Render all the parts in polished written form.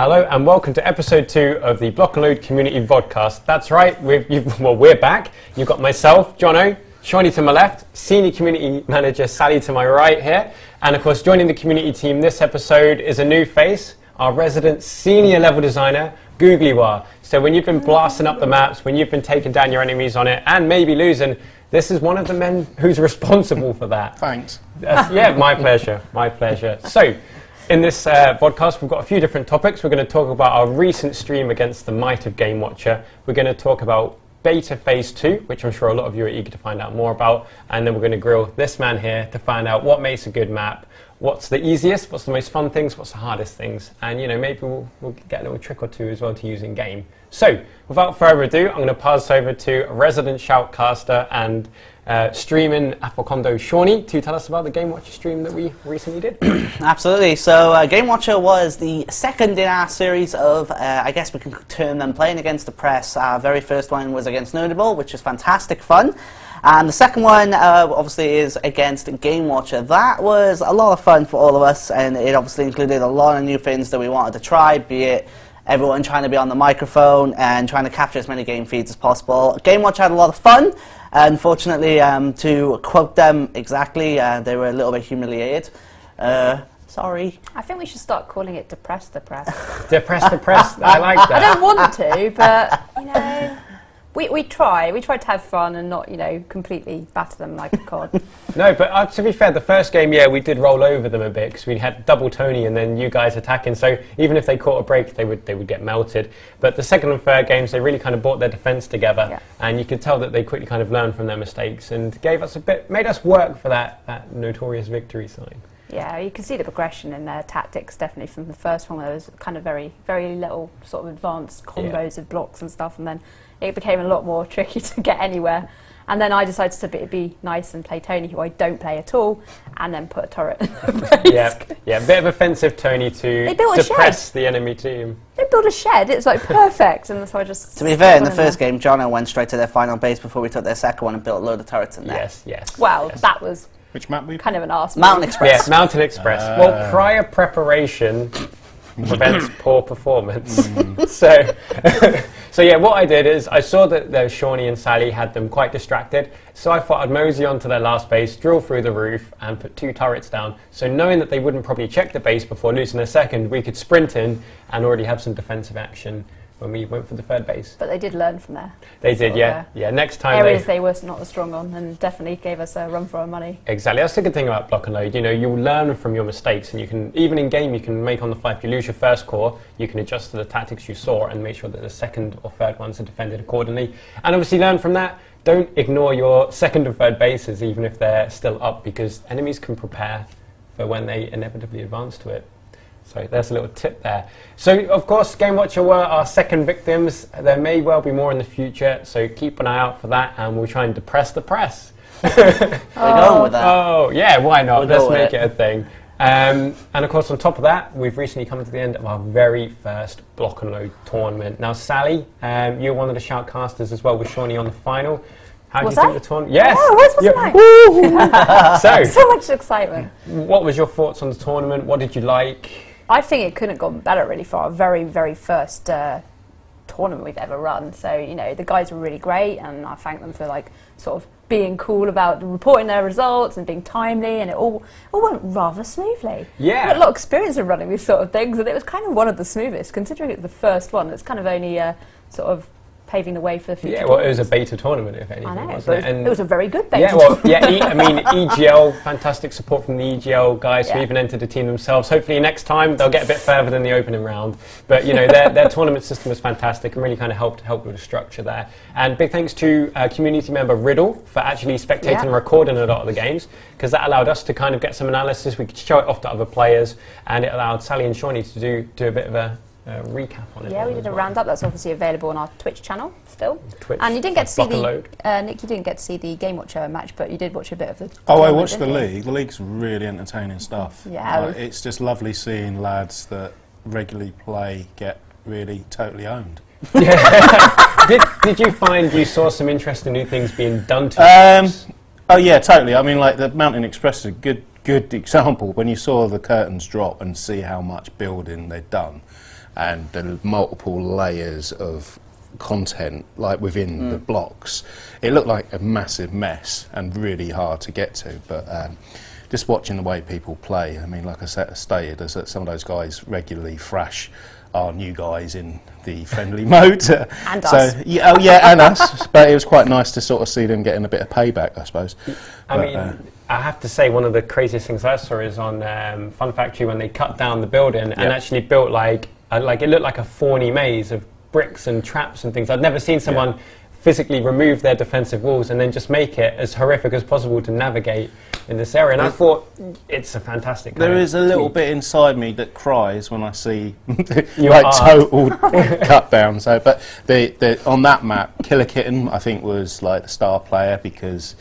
Hello and welcome to episode 2 of the Block and Load Community Vodcast. That's right, we're back. You've got myself, Jono, Shawnee to my left, Senior Community Manager Sally to my right here, and of course joining the community team this episode is a new face, our resident Senior Level Designer, Googlywaa. So when you've been blasting up the maps, when you've been taking down your enemies on it, and maybe losing, this is one of the men who's responsible for that. Thanks. Yeah, my pleasure, my pleasure. So, in this podcast, we've got a few different topics. We're going to talk about our recent stream against the might of Gamewatcher. We're going to talk about Beta Phase 2, which I'm sure a lot of you are eager to find out more about. And then we're going to grill this man here to find out what makes a good map, what's the easiest, what's the most fun things, what's the hardest things. And, you know, maybe we'll get a little trick or two as well to use in game. So, without further ado, I'm going to pass over to resident shoutcaster and streaming Afocondo Shawnee to tell us about the Gamewatcher stream that we recently did. Absolutely. So Gamewatcher was the second in our series of, I guess we can term them playing against the press. Our very first one was against Notable, which was fantastic fun. And the second one, obviously, is against Gamewatcher. That was a lot of fun for all of us, and it obviously included a lot of new things that we wanted to try, be it everyone trying to be on the microphone and trying to capture as many game feeds as possible. Gamewatcher had a lot of fun. Unfortunately, to quote them exactly, they were a little bit humiliated. Sorry. I think we should start calling it Depress the Press. Depress the Press, I like that. I don't want to, but, you know, we try. We try to have fun and not, you know, completely batter them like a cod. No, but to be fair, the first game, yeah, we did roll over them a bit because we had double Tony and then you guys attacking. So even if they caught a break, they would get melted. But the second and third games, they really kind of brought their defense together, yeah. And you could tell that they quickly kind of learned from their mistakes and gave us a bit, made us work for that notorious victory sign. Yeah, you can see the progression in their tactics definitely from the first one. There was kind of very, very little sort of advanced combos of blocks and stuff, and then it became a lot more tricky to get anywhere. And then I decided to be nice and play Tony, who I don't play at all, and then put a turret in the base. Yeah, a bit of offensive Tony to depress the enemy team. They built a shed, it's like perfect, and so I just... To be fair, in the first game, Jono went straight to their final base before we took their second one and built a load of turrets in there. Yes. Well, that was... Which map we? Kind of an arse move. Mountain Express. Yeah, Mountain Express. Well, prior preparation prevents poor performance. So yeah, what I did is I saw that Shawnee and Sally had them quite distracted, so I thought I'd mosey onto their last base, drill through the roof, and put 2 turrets down. So knowing that they wouldn't probably check the base before losing their second, we could sprint in and already have some defensive action when we went for the third base. But they did learn from there. They did, yeah. Next time areas they were not as strong on, and definitely gave us a run for our money. Exactly. That's the good thing about Block and Load. You know, you'll learn from your mistakes, and you can, even in game, you can make on the fly. If you lose your first core, you can adjust to the tactics you saw and make sure that the second or third ones are defended accordingly. And obviously learn from that. Don't ignore your second and third bases, even if they're still up, because enemies can prepare for when they inevitably advance to it. So there's a little tip there. So of course, Gamewatcher were our second victims. There may well be more in the future, so keep an eye out for that, and we'll try and depress the press. We're going with that. Oh yeah, why not? Let's make it a thing. And of course, on top of that, we've recently come to the end of our very first Block and Load tournament. Now, Sally, you're one of the shoutcasters as well with Shawnee on the final. How do you think the tournament? Yes. Oh, where's my so much excitement. What was your thoughts on the tournament? What did you like? I think it couldn't have gone better really for our very, very first tournament we've ever run. So, you know, the guys were really great, and I thank them for like sort of being cool about reporting their results and being timely, and it all went rather smoothly. Yeah. We had a lot of experience of running these sort of things, and it was kind of one of the smoothest, considering it's the first one. It's kind of only sort of paving the way for the future. Yeah, well, it was a beta tournament, if anything, wasn't it? And it was a very good beta. Yeah, well, yeah, I mean, EGL, fantastic support from the EGL guys who even entered the team themselves. Hopefully next time they'll get a bit further than the opening round. But, you know, their tournament system was fantastic and really kind of helped with the structure there. And big thanks to community member Riddle for actually spectating and recording a lot of the games, because that allowed us to kind of get some analysis. We could show it off to other players, and it allowed Sally and Shawnee to do a bit of a recap on it. Yeah, we did a roundup. That's obviously available on our Twitch channel still. Twitch. And you didn't get to see Nick, you didn't get to see the Gamewatcher match, but you did watch a bit of the. Oh, I watched the league. The league's really entertaining stuff. Yeah, it's just lovely seeing lads that regularly play get really totally owned. Did you find you saw some interesting new things being done to Oh yeah, totally. I mean, like the Mountain Express is a good example when you saw the curtains drop and see how much building they'd done. and the multiple layers of content like within the blocks, it looked like a massive mess and really hard to get to. But just watching the way people play, I mean, like I stated, is that some of those guys regularly thrash our new guys in the friendly mode. And us. Yeah, oh yeah, and us. But it was quite nice to sort of see them getting a bit of payback, I suppose. I mean, I have to say, one of the craziest things I saw is on Fun Factory when they cut down the building and actually built like it looked like a thorny maze of bricks and traps and things. I'd never seen someone physically remove their defensive walls and then just make it as horrific as possible to navigate in this area. And I thought it's a fantastic game. There is a little bit inside me that cries when I see Your total cut down. So, but on that map, Killer Kitten I think was like the star player because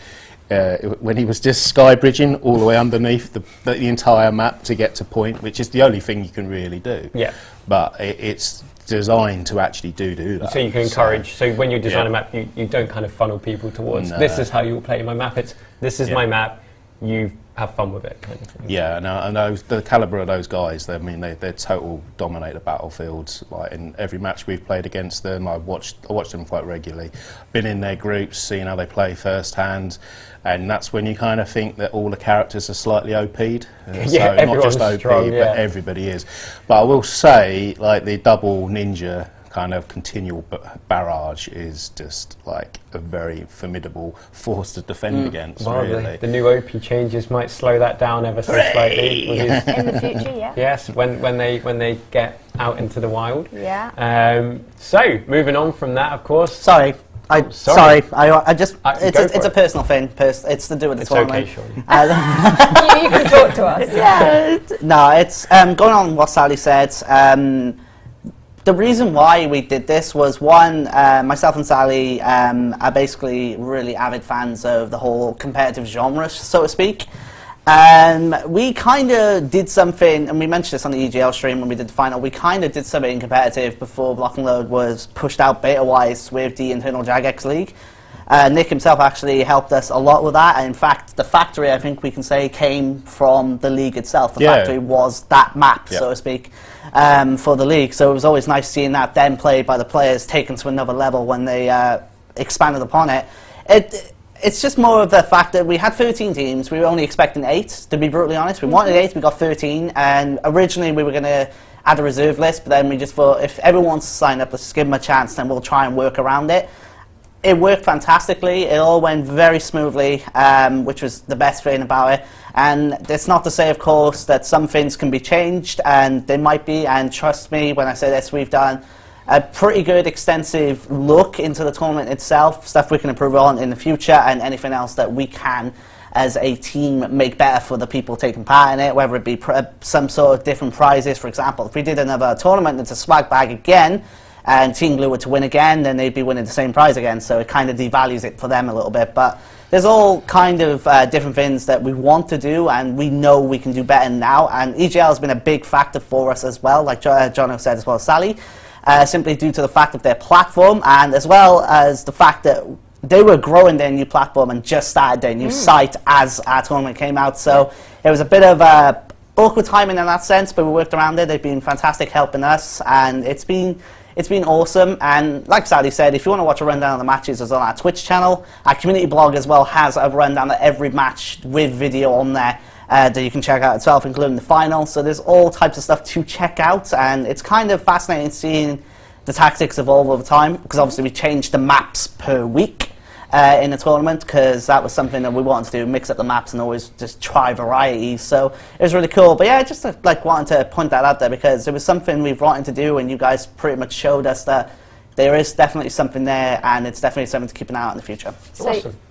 when he was just sky bridging all the way underneath the entire map to get to point, which is the only thing you can really do. Yeah. But it's designed to actually do that. So you can encourage, so when you design a map, you don't kind of funnel people towards, this is how you'll play my map, it's this is my map, you have fun with it kind of thing. Yeah, and the calibre of those guys, they're total dominator battlefields. Like in every match we've played against them, I watch them quite regularly. Been in their groups, seen how they play firsthand, and that's when you kind of think that all the characters are slightly OP'd. Yeah, so not just OP, strong, but everybody is. But I will say, like the double ninja kind of continual barrage is just like a very formidable force to defend against. Well, really. The new OP changes might slow that down ever so slightly. In the future, yeah. Yes, when they get out into the wild. Yeah. So moving on from that, of course. Sorry. I just it's a personal thing. It's to do with the tournament. Okay, Sean. You can talk to us. Yeah. No, it's going on what Sally said. The reason why we did this was, one, myself and Sally are basically really avid fans of the whole competitive genre, so to speak. We kind of did something, and we mentioned this on the EGL stream when we did the final, we kind of did something competitive before Block and Load was pushed out beta-wise with the internal Jagex League. Nick himself actually helped us a lot with that, and in fact, the factory, I think we can say, came from the league itself. The factory was that map, so to speak, for the league. So it was always nice seeing that then played by the players, taken to another level when they expanded upon it. It's just more of the fact that we had 13 teams. We were only expecting 8, to be brutally honest. We wanted 8, we got 13, and originally we were going to add a reserve list, but then we just thought if everyone wants to sign up, let's give them a chance, then we'll try and work around it. It worked fantastically. It all went very smoothly, which was the best thing about it. And it's not to say, of course, that some things can be changed, and they might be, and trust me when I say this, we've done a pretty good extensive look into the tournament itself, stuff we can improve on in the future, and anything else that we can as a team make better for the people taking part in it, whether it be some sort of different prizes. For example, if we did another tournament that's a swag bag again and Team Glue were to win again, then they'd be winning the same prize again, so it kind of devalues it for them a little bit. But there's all kind of different things that we want to do, and we know we can do better now, and EGL has been a big factor for us as well, like John said, as well as Sally. Simply due to the fact of their platform, and as well as the fact that they were growing their new platform and just started their new site as our tournament came out. So it was a bit of awkward timing in that sense, but we worked around it. They've been fantastic helping us, and it's been awesome. And like Sally said, if you want to watch a rundown of the matches, it's on our Twitch channel. Our community blog as well has a rundown of every match with video on there. That you can check out itself, including the final. So there's all types of stuff to check out, and it's kind of fascinating seeing the tactics evolve over time, because obviously we changed the maps per week in the tournament, because that was something that we wanted to do, mix up the maps and always just try varieties. So it was really cool. But yeah, just like wanted to point that out there, because it was something we've wanted to do, and you guys pretty much showed us that there is definitely something there, and it's definitely something to keep an eye out in the future.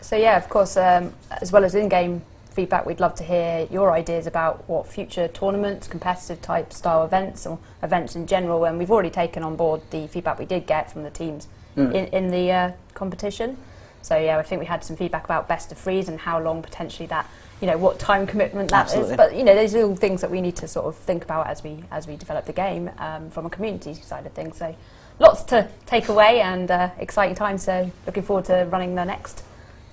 So yeah, of course, as well as in-game feedback, we'd love to hear your ideas about what future tournaments, competitive type style events, or events in general, and we've already taken on board the feedback we did get from the teams in the competition. So yeah, I think we had some feedback about best of threes and how long potentially that, what time commitment that is. But these are all things that we need to sort of think about as we develop the game from a community side of things. So lots to take away, and exciting times. So looking forward to running the next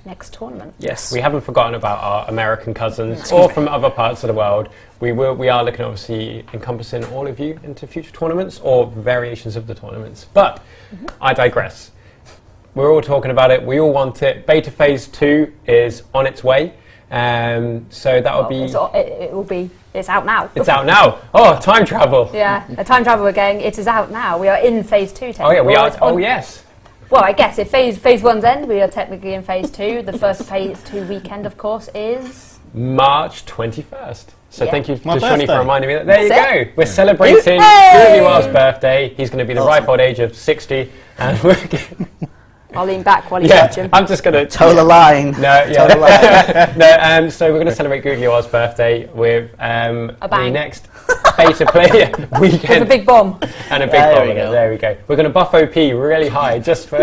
next tournament. Yes, we haven't forgotten about our American cousins or from other parts of the world. We are looking, obviously, encompassing all of you into future tournaments or variations of the tournaments. But I digress. We're all talking about it. We all want it. Beta Phase 2 is on its way. So that will be... It's out now. It's out now. Oh, time travel. Yeah, a time travel again. It is out now. We are in Phase 2. Oh, yeah, we are. Oh, yes. Well, I guess if Phase 1's end, we are technically in Phase 2. The first Phase 2 weekend, of course, is... March 21st. So thank you to My Shani for birthday. reminding me that. There That's you go. We're celebrating Googlywa's birthday. He's going to be the ripe old age of 60. And we're I'll lean back while you touch him. I'm just going to... Toe the line. No, yeah. Toe the line. No, so we're going to celebrate Googlywa's birthday with A the bang. next beta player With weekend. a big bomb. And a big There bomb we in it. go. There we go. We're going to buff OP really high just for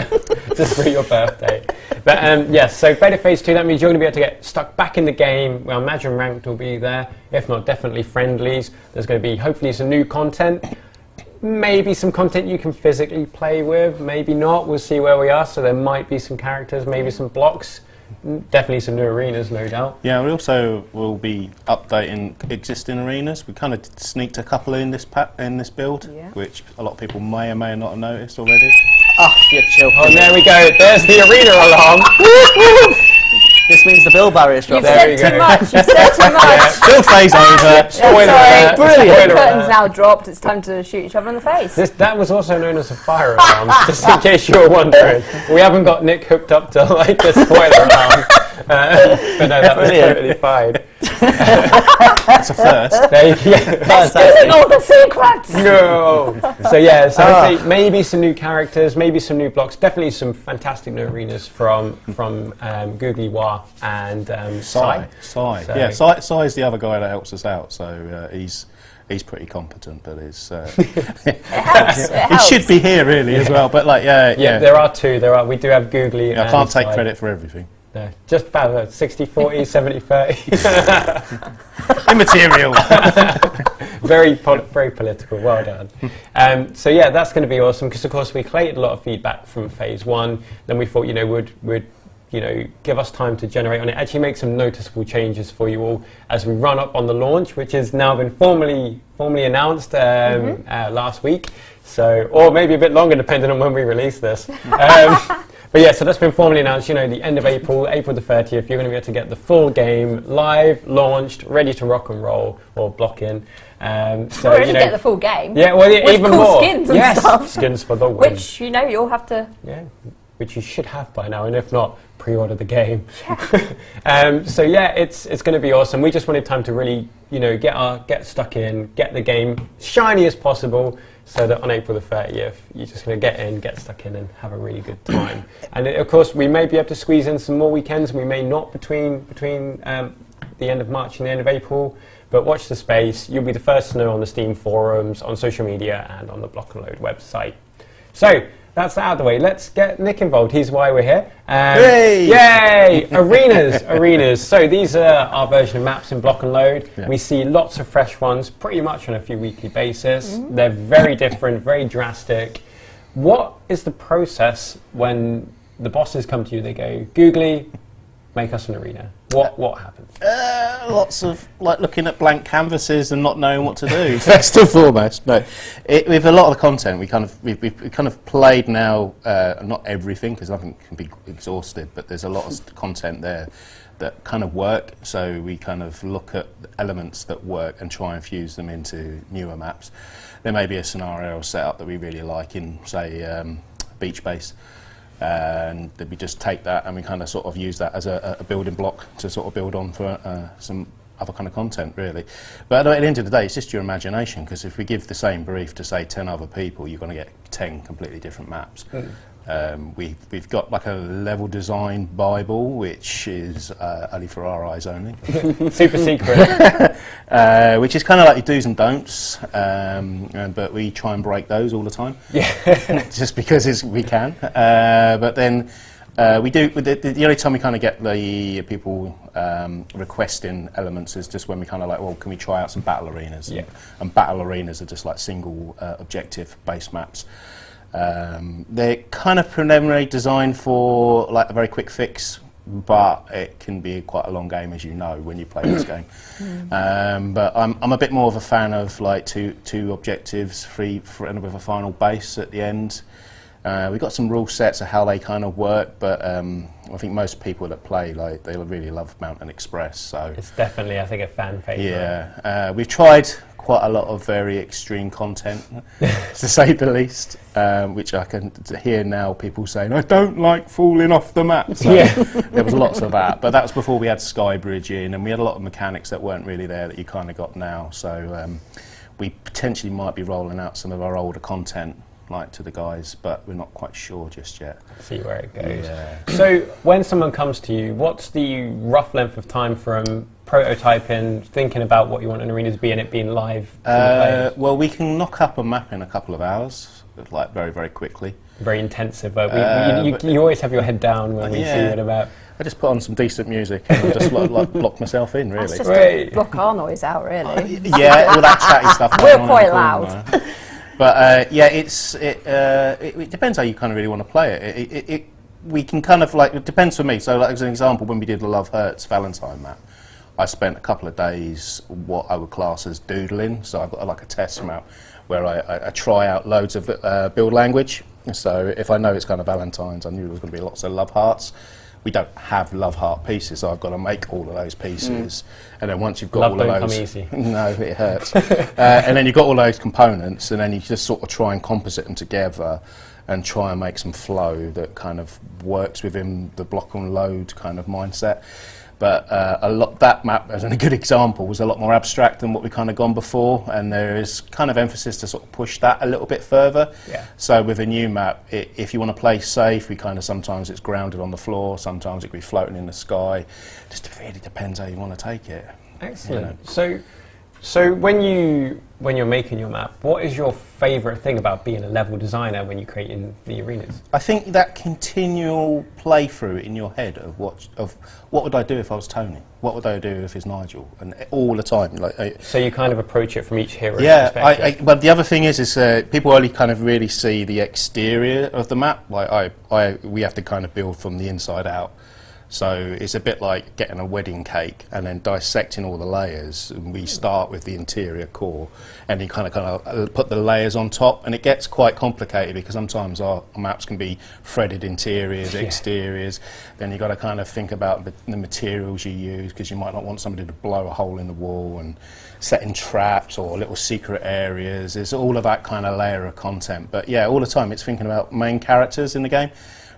your birthday. But yes, so Beta Phase 2, that means you're going to be able to get stuck back in the game. Well, I imagine Ranked will be there. If not, definitely Friendlies. There's going to be hopefully some new content. Maybe some content you can physically play with, maybe not. We'll see where we are. So there might be some characters, maybe some blocks. Definitely some new arenas, no doubt. Yeah, we also will be updating existing arenas. We kind of sneaked a couple in this build, which a lot of people may or may not have noticed already. Oh, you're joking. Oh, there we go. There's the arena alarm. This means the build barrier's You've dropped. There said we too go. much. You've said too much. Build phase over. Spoiler Sorry. alert. Brilliant. Spoiler The curtain's alert. now dropped. It's time to shoot each other in the face. That was also known as a fire alarm, just in case you were wondering. We haven't got Nick hooked up to like the spoiler alarm. But no, that was Brilliant. totally fine. That's a first. There you go. Stealing all the secrets. No. So yeah, so hopefully maybe some new characters, maybe some new blocks, definitely some fantastic new arenas from Googlywaa and Sai. Sai. So- Yeah, Sai's the other guy that helps us out, so he's pretty competent, but he's It helps. It he helps. should be here really as well. But like Yeah, there are two. We do have Googly. I and can't take Sai. credit for everything. No, just about 60-40, 70-30. Immaterial. very political. Well done. So yeah, that's going to be awesome because of course we collated a lot of feedback from Phase 1. Then we thought would give us time to generate on it. Actually, make some noticeable changes for you all as we run up on the launch, which has now been formally announced last week. So, or maybe a bit longer, depending on when we release this. But yeah, so that's been formally announced, the end of April the 30th, you're going to be able to get the full game live, launched, ready to rock and roll, or block in. So, Or get the full game. Yeah, well, with even cool more. skins and yes, stuff. skins for the win. Which, you'll have to... Yeah, which you should have by now, and if not, pre-order the game. So yeah, it's going to be awesome. We just wanted time to really, get stuck in, get the game shiny as possible, so that on April the 30th, you're just going to get stuck in and have a really good time. And of course, we may be able to squeeze in some more weekends. We may not between the end of March and the end of April. But watch the space. You'll be the first to know on the Steam forums, on social media, and on the Block and Load website. So that's out of the way. Let's get Nick involved. He's why we're here. Yay! Yay! Arenas. So these are our version of maps in Block and Load. Yeah. We see lots of fresh ones pretty much on a few weekly basis. They're very different, very drastic. What is the process when the bosses come to you? They go, Googly, make us an arena. What happens? Lots of looking at blank canvases and not knowing what to do. First and foremost, no. With a lot of the content, we've kind of played now. Not everything, because nothing can be exhausted, but there's a lot of content there that kind of work. So we kind of look at elements that work and try and fuse them into newer maps. There may be a scenario setup that we really like in, say, Beach Base. And we just take that and we kind of sort of use that as a building block to sort of build on for some other kind of content, really. But at the end of the day, it's just your imagination, because if we give the same brief to, say, 10 other people, you're going to get 10 completely different maps. We've got like a level design Bible, which is only for our eyes only. Super secret. Which is kind of like your do's and don'ts, but we try and break those all the time. Yeah. Just because we can. But then we do. The only time we kind of get the people requesting elements is just when we kind of like, well, can we try out some battle arenas? Yeah. And battle arenas are just like single objective base maps. They're kind of preliminary designed for like a very quick fix but it can be quite a long game, as you know, when you play this game. But I'm a bit more of a fan of like two objectives, and with a final base at the end. We've got some rule sets of how they kind of work, but I think most people that play, like, they really love Mountain Express. So it's definitely, I think, a fan favourite. Yeah, we've tried quite a lot of very extreme content, to say the least, which I can hear now people saying, I don't like falling off the map. So there was lots of that, but that was before we had Skybridge in, and we had a lot of mechanics that weren't really there that you kind of got now. So we potentially might be rolling out some of our older content like to the guys, but we're not quite sure just yet. See where it goes. Yeah. So when someone comes to you, what's the rough length of time from prototyping, thinking about what you want an arena to be, and it being live for the players? Well, we can knock up a map in a couple of hours, like very, very quickly. Very intensive. You always have your head down when we see it about. I just put on some decent music and I just like block myself in, really. That's just to block our noise out, really. Yeah, all that chatty stuff. We're quite loud. But yeah, it depends how you kind of really want to play it. We can kind of like, it depends for me. So like, as an example, when we did the Love Hurts Valentine map, I spent a couple of days what I would class as doodling. So I've got like a test map where I try out loads of build language. So if I know it's kind of Valentine's, I knew there was going to be lots of love hearts. We don't have love heart pieces, so I've got to make all of those pieces. And then once you've got all of those, easy. No, it hurts. And then you've got all those components, and then you just sort of try and composite them together and try and make some flow that kind of works within the block and load kind of mindset. But that map, as a good example, was a lot more abstract than what we've kind of gone before, and there is kind of emphasis to sort of push that a little bit further. Yeah. So with a new map, if you want to play safe, we kind of sometimes it's grounded on the floor, sometimes it could be floating in the sky. Just really depends how you want to take it. Excellent. You know? So when you're making your map, what is your favourite thing about being a level designer when you're creating the arenas? I think that continual playthrough in your head of what would I do if I was Tony? What would I do if it's Nigel? And all the time, so you kind of approach it from each hero's perspective. But the other thing is people only kind of really see the exterior of the map. Like we have to kind of build from the inside out. So it's a bit like getting a wedding cake and then dissecting all the layers. And we start with the interior core, and you kind of put the layers on top, and it gets quite complicated because sometimes our maps can be threaded interiors, exteriors. Then you've got to kind of think about the materials you use, because you might not want somebody to blow a hole in the wall, and setting traps or little secret areas. There's all of that kind of layer of content. But yeah, all the time it's thinking about main characters in the game.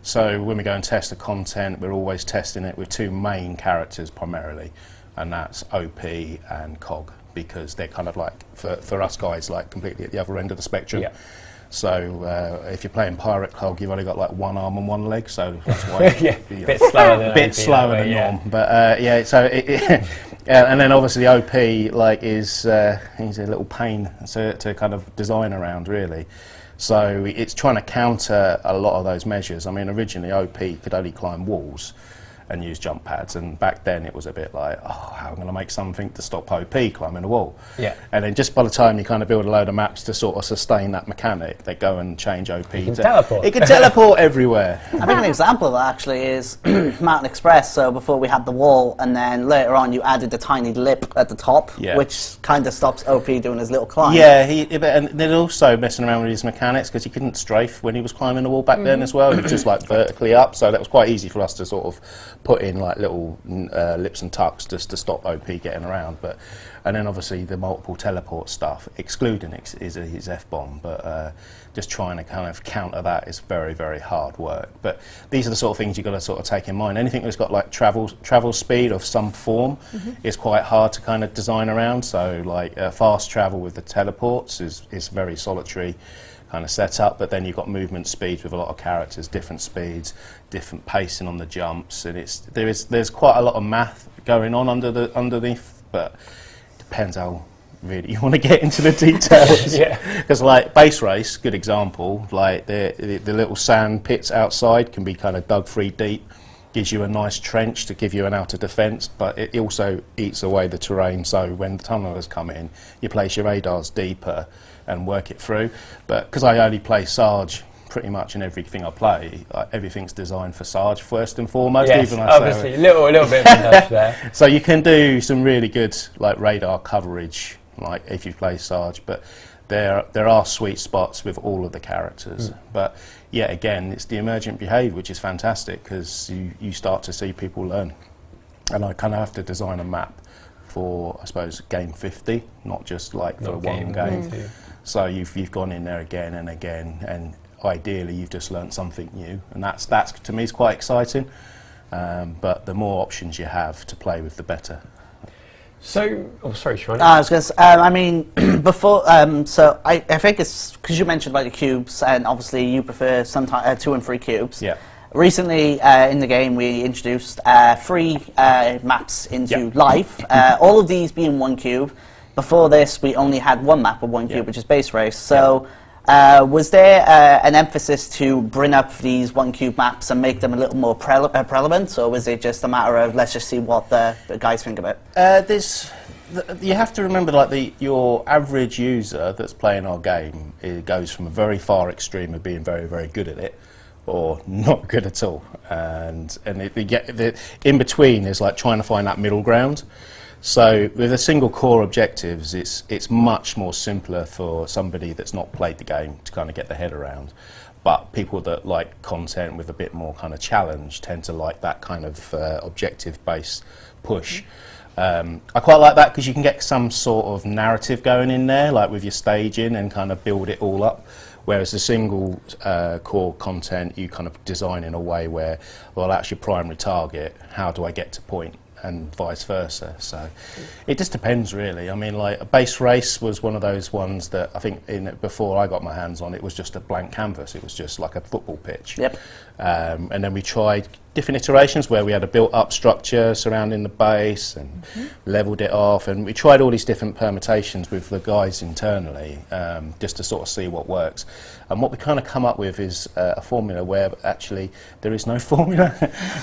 So when we go and test the content, we're always testing it with two main characters primarily, and that's OP and Cog, because they're kind of like, for us guys, like completely at the other end of the spectrum. Yeah. So if you're playing Pirate Cog, you've only got like one arm and one leg, so that's why a bit slower than norm. But yeah, so and then obviously OP like he's a little pain to kind of design around, really. So it's trying to counter a lot of those measures. I mean, originally OP could only climb walls and use jump pads, and back then it was a bit like, oh, how am I going to make something to stop OP climbing a wall? Yeah. And then just by the time you kind of build a load of maps to sort of sustain that mechanic, they go and change OP. It can teleport. It can teleport everywhere. I think an example of that actually is Mountain Express. So before we had the wall, and then later on you added the tiny lip at the top, which kind of stops OP doing his little climb. Yeah, and they're also messing around with his mechanics, because he couldn't strafe when he was climbing the wall back then as well. He was just like vertically up, so that was quite easy for us to sort of put in like little lips and tucks just to stop OP getting around. And then obviously the multiple teleport stuff, excluding his F-bomb, but just trying to kind of counter that is very, very hard work. But these are the sort of things you've got to sort of take in mind. Anything that's got like travel speed of some form is quite hard to kind of design around. So like fast travel with the teleports is very solitary kind of setup, but then you've got movement speeds with a lot of characters, different speeds, different pacing on the jumps, and there's quite a lot of math going on underneath, but it depends how really you want to get into the details. Because like base race, good example, like the little sand pits outside can be kind of dug 3 deep, gives you a nice trench to give you an outer defence, but it also eats away the terrain. So when the tunnelers come in, you place your radars deeper and work it through. But because I only play Sarge pretty much in everything I play, everything's designed for Sarge first and foremost. Yes, even obviously, a little bit of a touch there. So you can do some really good like radar coverage, like if you play Sarge, but there are sweet spots with all of the characters. But yeah, again, it's the emergent behaviour, which is fantastic, because you start to see people learn. And I kind of have to design a map for, I suppose, game 50, not just like for one game. So you've gone in there again and again, and ideally you've just learnt something new, and that's to me is quite exciting. But the more options you have to play with, the better. So, oh, sorry, Sean. I was going to say, I mean, before, so I think it's because you mentioned like the cubes, and obviously you prefer sometimes 2 and 3 cubes. Yeah. Recently, in the game, we introduced 3 maps into life, all of these being 1 cube. Before this, we only had 1 map with 1 cube, which is base race. So, was there an emphasis to bring up these 1 cube maps and make them a little more prevalent, or was it just a matter of let's just see what the guys think of it? You have to remember, like your average user that's playing our game, it goes from a very far extreme of being very, very good at it, or not good at all, and in between is like trying to find that middle ground. So with a single core objectives, it's much more simpler for somebody that's not played the game to kind of get their head around. But people that like content with a bit more kind of challenge tend to like that kind of objective-based push. I quite like that because you can get some sort of narrative going in there, like with your staging, and kind of build it all up. Whereas the single core content, you kind of design in a way where, well, that's your primary target. How do I get to point? And vice versa. So it just depends, really. I mean, like a base race was one of those ones that I think before I got my hands on it was just a blank canvas. It was just like a football pitch. Yep. And then we tried different iterations where we had a built-up structure surrounding the base and levelled it off, and we tried all these different permutations with the guys internally just to sort of see what works. And what we kind of come up with is a formula where actually there is no formula.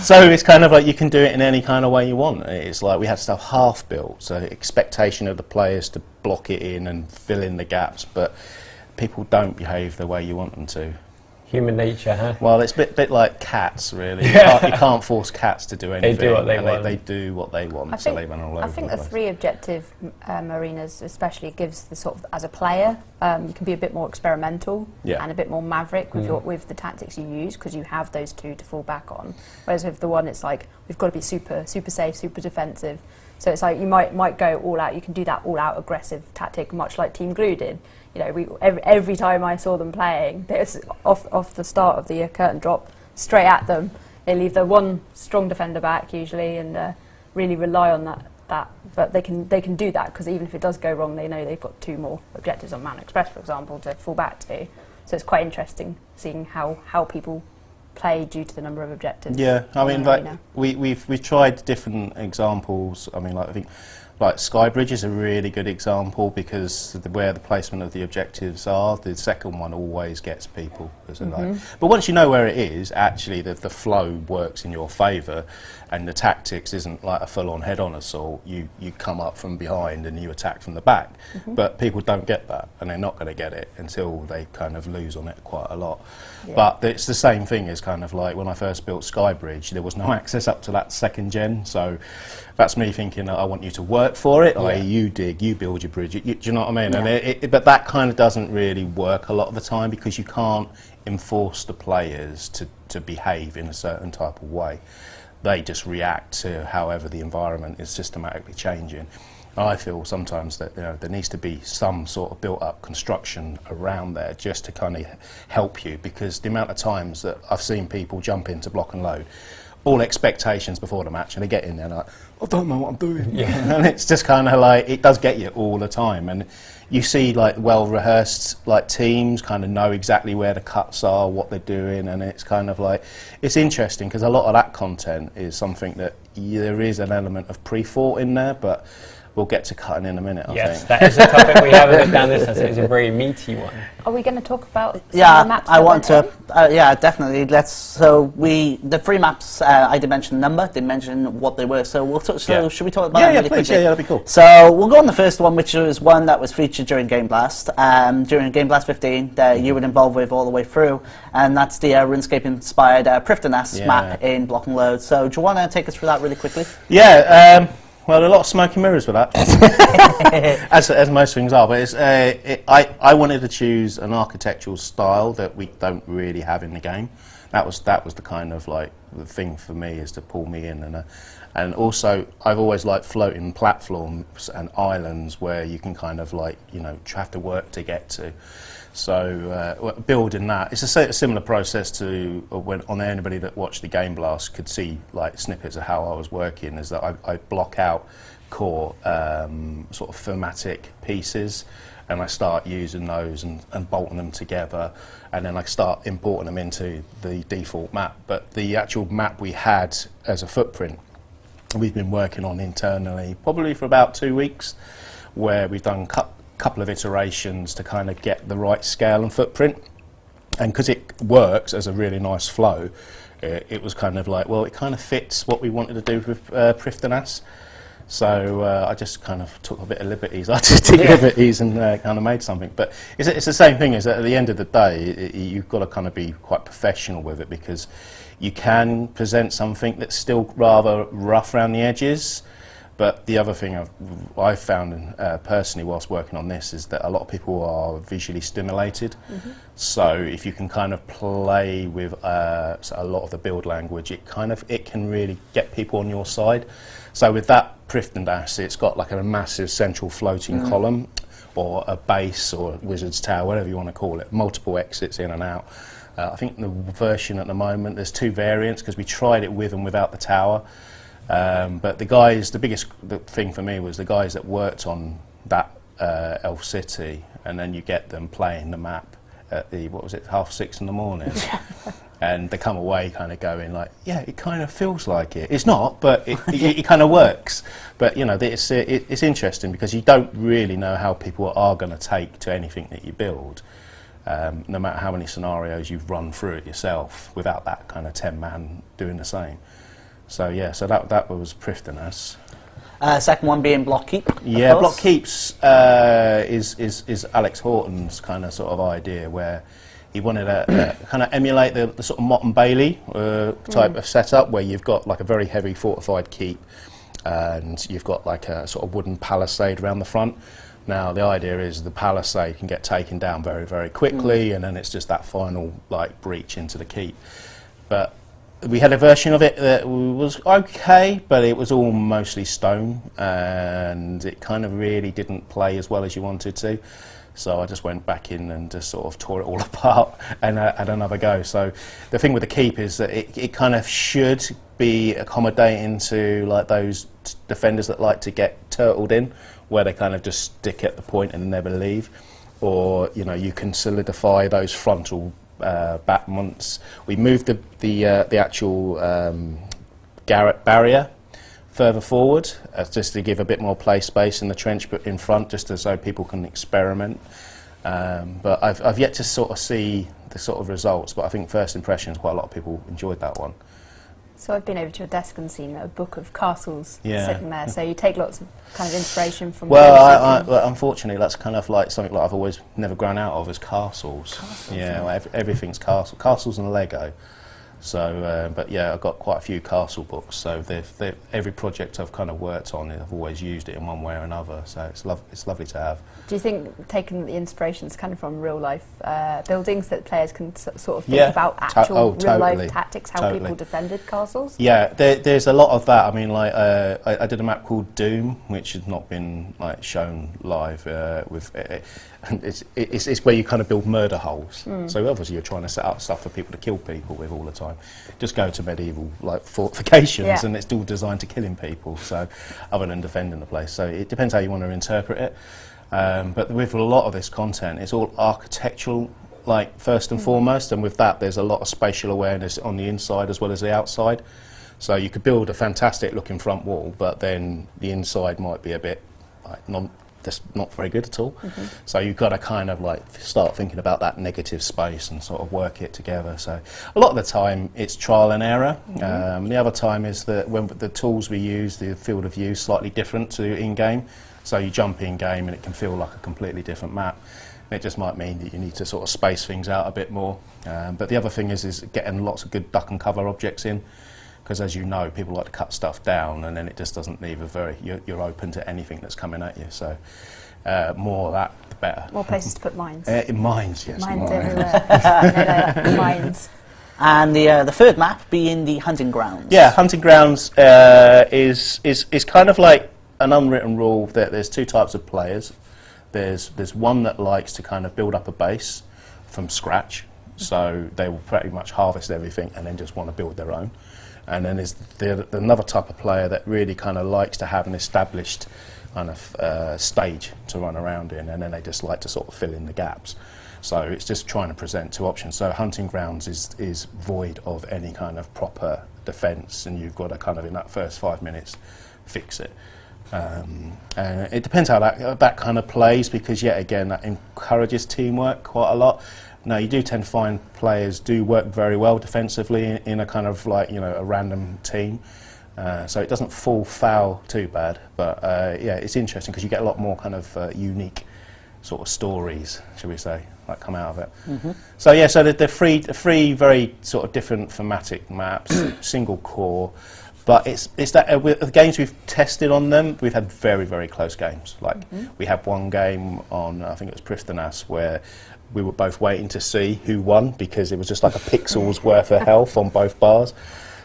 So it's kind of like you can do it in any kind of way you want. It's like we had stuff half built, so the expectation of the players to block it in and fill in the gaps, but people don't behave the way you want them to. Human nature, huh? Well, it's a bit like cats, really. You can't force cats to do anything. They do what they want. They do what they want, so they run all over. I think the 3 objective arenas especially gives the sort of, as a player, you can be a bit more experimental and a bit more maverick with with the tactics you use, because you have those 2 to fall back on. Whereas with the 1, it's like we've got to be super safe, super defensive. So it's like you might go all out. You can do that all out aggressive tactic, much like Team Glue did. You know, every time I saw them playing, it's off the start of the curtain drop, straight at them. They leave their 1 strong defender back usually, and really rely on that. But they can do that because even if it does go wrong, they know they've got 2 more objectives on Man Express, for example, to fall back to. So it's quite interesting seeing how people play due to the number of objectives. Yeah, I mean, like we've tried different examples. I mean, like I think. Like Skybridge is a really good example because where the placement of the objectives are, the second one always gets people. But once you know where it is, actually the flow works in your favour, and the tactics isn't like a full-on head-on assault. You come up from behind and you attack from the back. But people don't get that, and they're not going to get it until they kind of lose on it quite a lot. Yeah. But it's the same thing as kind of like when I first built Skybridge, there was no access up to that 2nd gen, so that's me thinking I want you to work for it, like you dig, you build your bridge, do you know what I mean? Yeah. And but that kind of doesn't really work a lot of the time because you can't enforce the players to behave in a certain type of way. They just react to however the environment is systematically changing. I feel sometimes that there needs to be some sort of built-up construction around there just to kind of help you, because the amount of times that I've seen people jump into block and load, all expectations before the match, and they get in there and like, I don't know what I'm doing. Yeah. And it's just kind of like, it does get you all the time. And you see like well-rehearsed like teams kind of know exactly where the cuts are, what they're doing, and it's kind of like, it's interesting because a lot of that content is something that there is an element of pre-thought in there, but we'll get to cutting in a minute, I Yes, think. that is a topic we have a bit down this, as it's a very meaty one. Are we going to talk about some of the Yeah, maps I that want went to. in? Yeah, definitely. The free maps. I did mention the number. Didn't mention what they were. So we'll. Should we talk about that really please, quickly? yeah, that'd be cool. So we'll go on the first one, which was one that was featured during Game Blast. During Game Blast 15, that you were involved with all the way through, and that's the RuneScape-inspired Prifddinas map in Block and Load. So do you want to take us through that really quickly? Yeah. Well, a lot of smoke and mirrors with that, as most things are. But it's, I wanted to choose an architectural style that we don't really have in the game. That was the kind of like the thing for me, is to pull me in, and also I've always liked floating platforms and islands where you can kind of like, you know, have to work to get to. So building that, it's a similar process to when anybody that watched the Game Blast could see like snippets of how I was working, is that I block out core sort of thematic pieces, and I start using those and bolting them together, and then I start importing them into the default map. But the actual map we had as a footprint, we've been working on internally probably for about 2 weeks, where we've done couple of iterations to kind of get the right scale and footprint, and because it works as a really nice flow, it was kind of like, well, it kind of fits what we wanted to do with Prifddinas. So I just kind of took a bit of liberties, artistic liberties, and kind of made something. But it's the same thing, is that at the end of the day, you've got to kind of be quite professional with it, because you can present something that's still rather rough around the edges. But the other thing I've found personally whilst working on this is that a lot of people are visually stimulated. So if you can kind of play with a lot of the build language, it can really get people on your side. So with that Prifddinas, it's got like a massive central floating column, or a base, or a wizard's tower, whatever you want to call it, multiple exits in and out. I think the version at the moment, there's 2 variants, because we tried it with and without the tower. But the biggest thing for me was the guys that worked on that Elf City, and then you get them playing the map at the, 6:30 in the morning, and they come away kind of going like, yeah, it kind of feels like it. It's not, but it kind of works. But you know, it's interesting, because you don't really know how people are going to take to anything that you build, no matter how many scenarios you've run through it yourself, without that kind of 10-man doing the same. So yeah, so that was Prifddinas. Second one being Block Keep. Yeah, Block Keeps is Alex Horton's kind of sort of idea, where he wanted to kind of emulate the sort of Mott and Bailey type of setup, where you've got like a very heavy fortified keep, and you've got like a sort of wooden palisade around the front. Now the idea is the palisade can get taken down very, very quickly, and then it's just that final like breach into the keep. But we had a version of it that was okay, but it was all mostly stone, and it kind of really didn't play as well as you wanted to. So I just went back in and just sort of tore it all apart and had another go. So the thing with the keep is that it kind of should be accommodating to like those defenders that like to get turtled in, where they kind of just stick at the point and never leave. Or, you know, you can solidify those frontal battlements. We moved the actual garret barrier further forward, just to give a bit more play space in the trench in front, just so people can experiment. But I've yet to sort of see the sort of results, but I think first impressions, quite a lot of people enjoyed that one. So I've been over to your desk and seen a book of castles Yeah. sitting there. So you take lots of kind of inspiration from. Well, unfortunately, that's kind of like something like I've always never grown out of, is castles. Yeah, well, everything's castles and Lego. So, but yeah, I've got quite a few castle books. So every project I've kind of worked on, I've always used it in one way or another. So it's lovely to have. Do you think taking the inspirations kind of from real life buildings, that players can sort of think about actual real life tactics, how people defended castles? Yeah, there's a lot of that. I mean, like I did a map called Doom, which has not been like shown live. It's where you kind of build murder holes. So obviously you're trying to set up stuff for people to kill people with all the time. Just go to medieval like fortifications, and it's all designed to killing people. So other than defending the place, so it depends how you want to interpret it. But with a lot of this content, it's all architectural, like first and foremost, and with that there's a lot of spatial awareness on the inside as well as the outside. So you could build a fantastic looking front wall, but then the inside might be a bit that's not very good at all. So you've got to kind of like start thinking about that negative space and sort of work it together. So a lot of the time it's trial and error. The other time is that when the tools we use, the field of view is slightly different to in-game. So you jump in-game and it can feel like a completely different map. It just might mean that you need to sort of space things out a bit more. But the other thing is getting lots of good duck and cover objects in. Because as you know, people like to cut stuff down, and then it just doesn't leave you're open to anything that's coming at you. So more of that, the better. More places to put mines. Mines, yes. Mines everywhere. Mines. And the third map being the hunting grounds. Yeah, hunting grounds is kind of like an unwritten rule that there's two types of players. There's one that likes to kind of build up a base from scratch, so they will pretty much harvest everything and then just want to build their own. And then there's another type of player that really kind of likes to have an established kind of stage to run around in, and then they just like to sort of fill in the gaps. So it's just trying to present two options. So hunting grounds is void of any kind of proper defence, and you've got to kind of in that first 5 minutes fix it. It depends how that kind of plays, because yet again that encourages teamwork quite a lot. Now you do tend to find players do work very well defensively in a kind of like, you know, a random team, so it doesn't fall foul too bad. But yeah, it's interesting because you get a lot more kind of unique sort of stories, shall we say, that come out of it. So yeah, so the three very sort of different thematic maps, single core. But it's that with the games we've tested on them, we've had very, very close games. Like we had one game on, I think it was Prifddinas, where we were both waiting to see who won because it was just like a pixel's worth of health on both bars.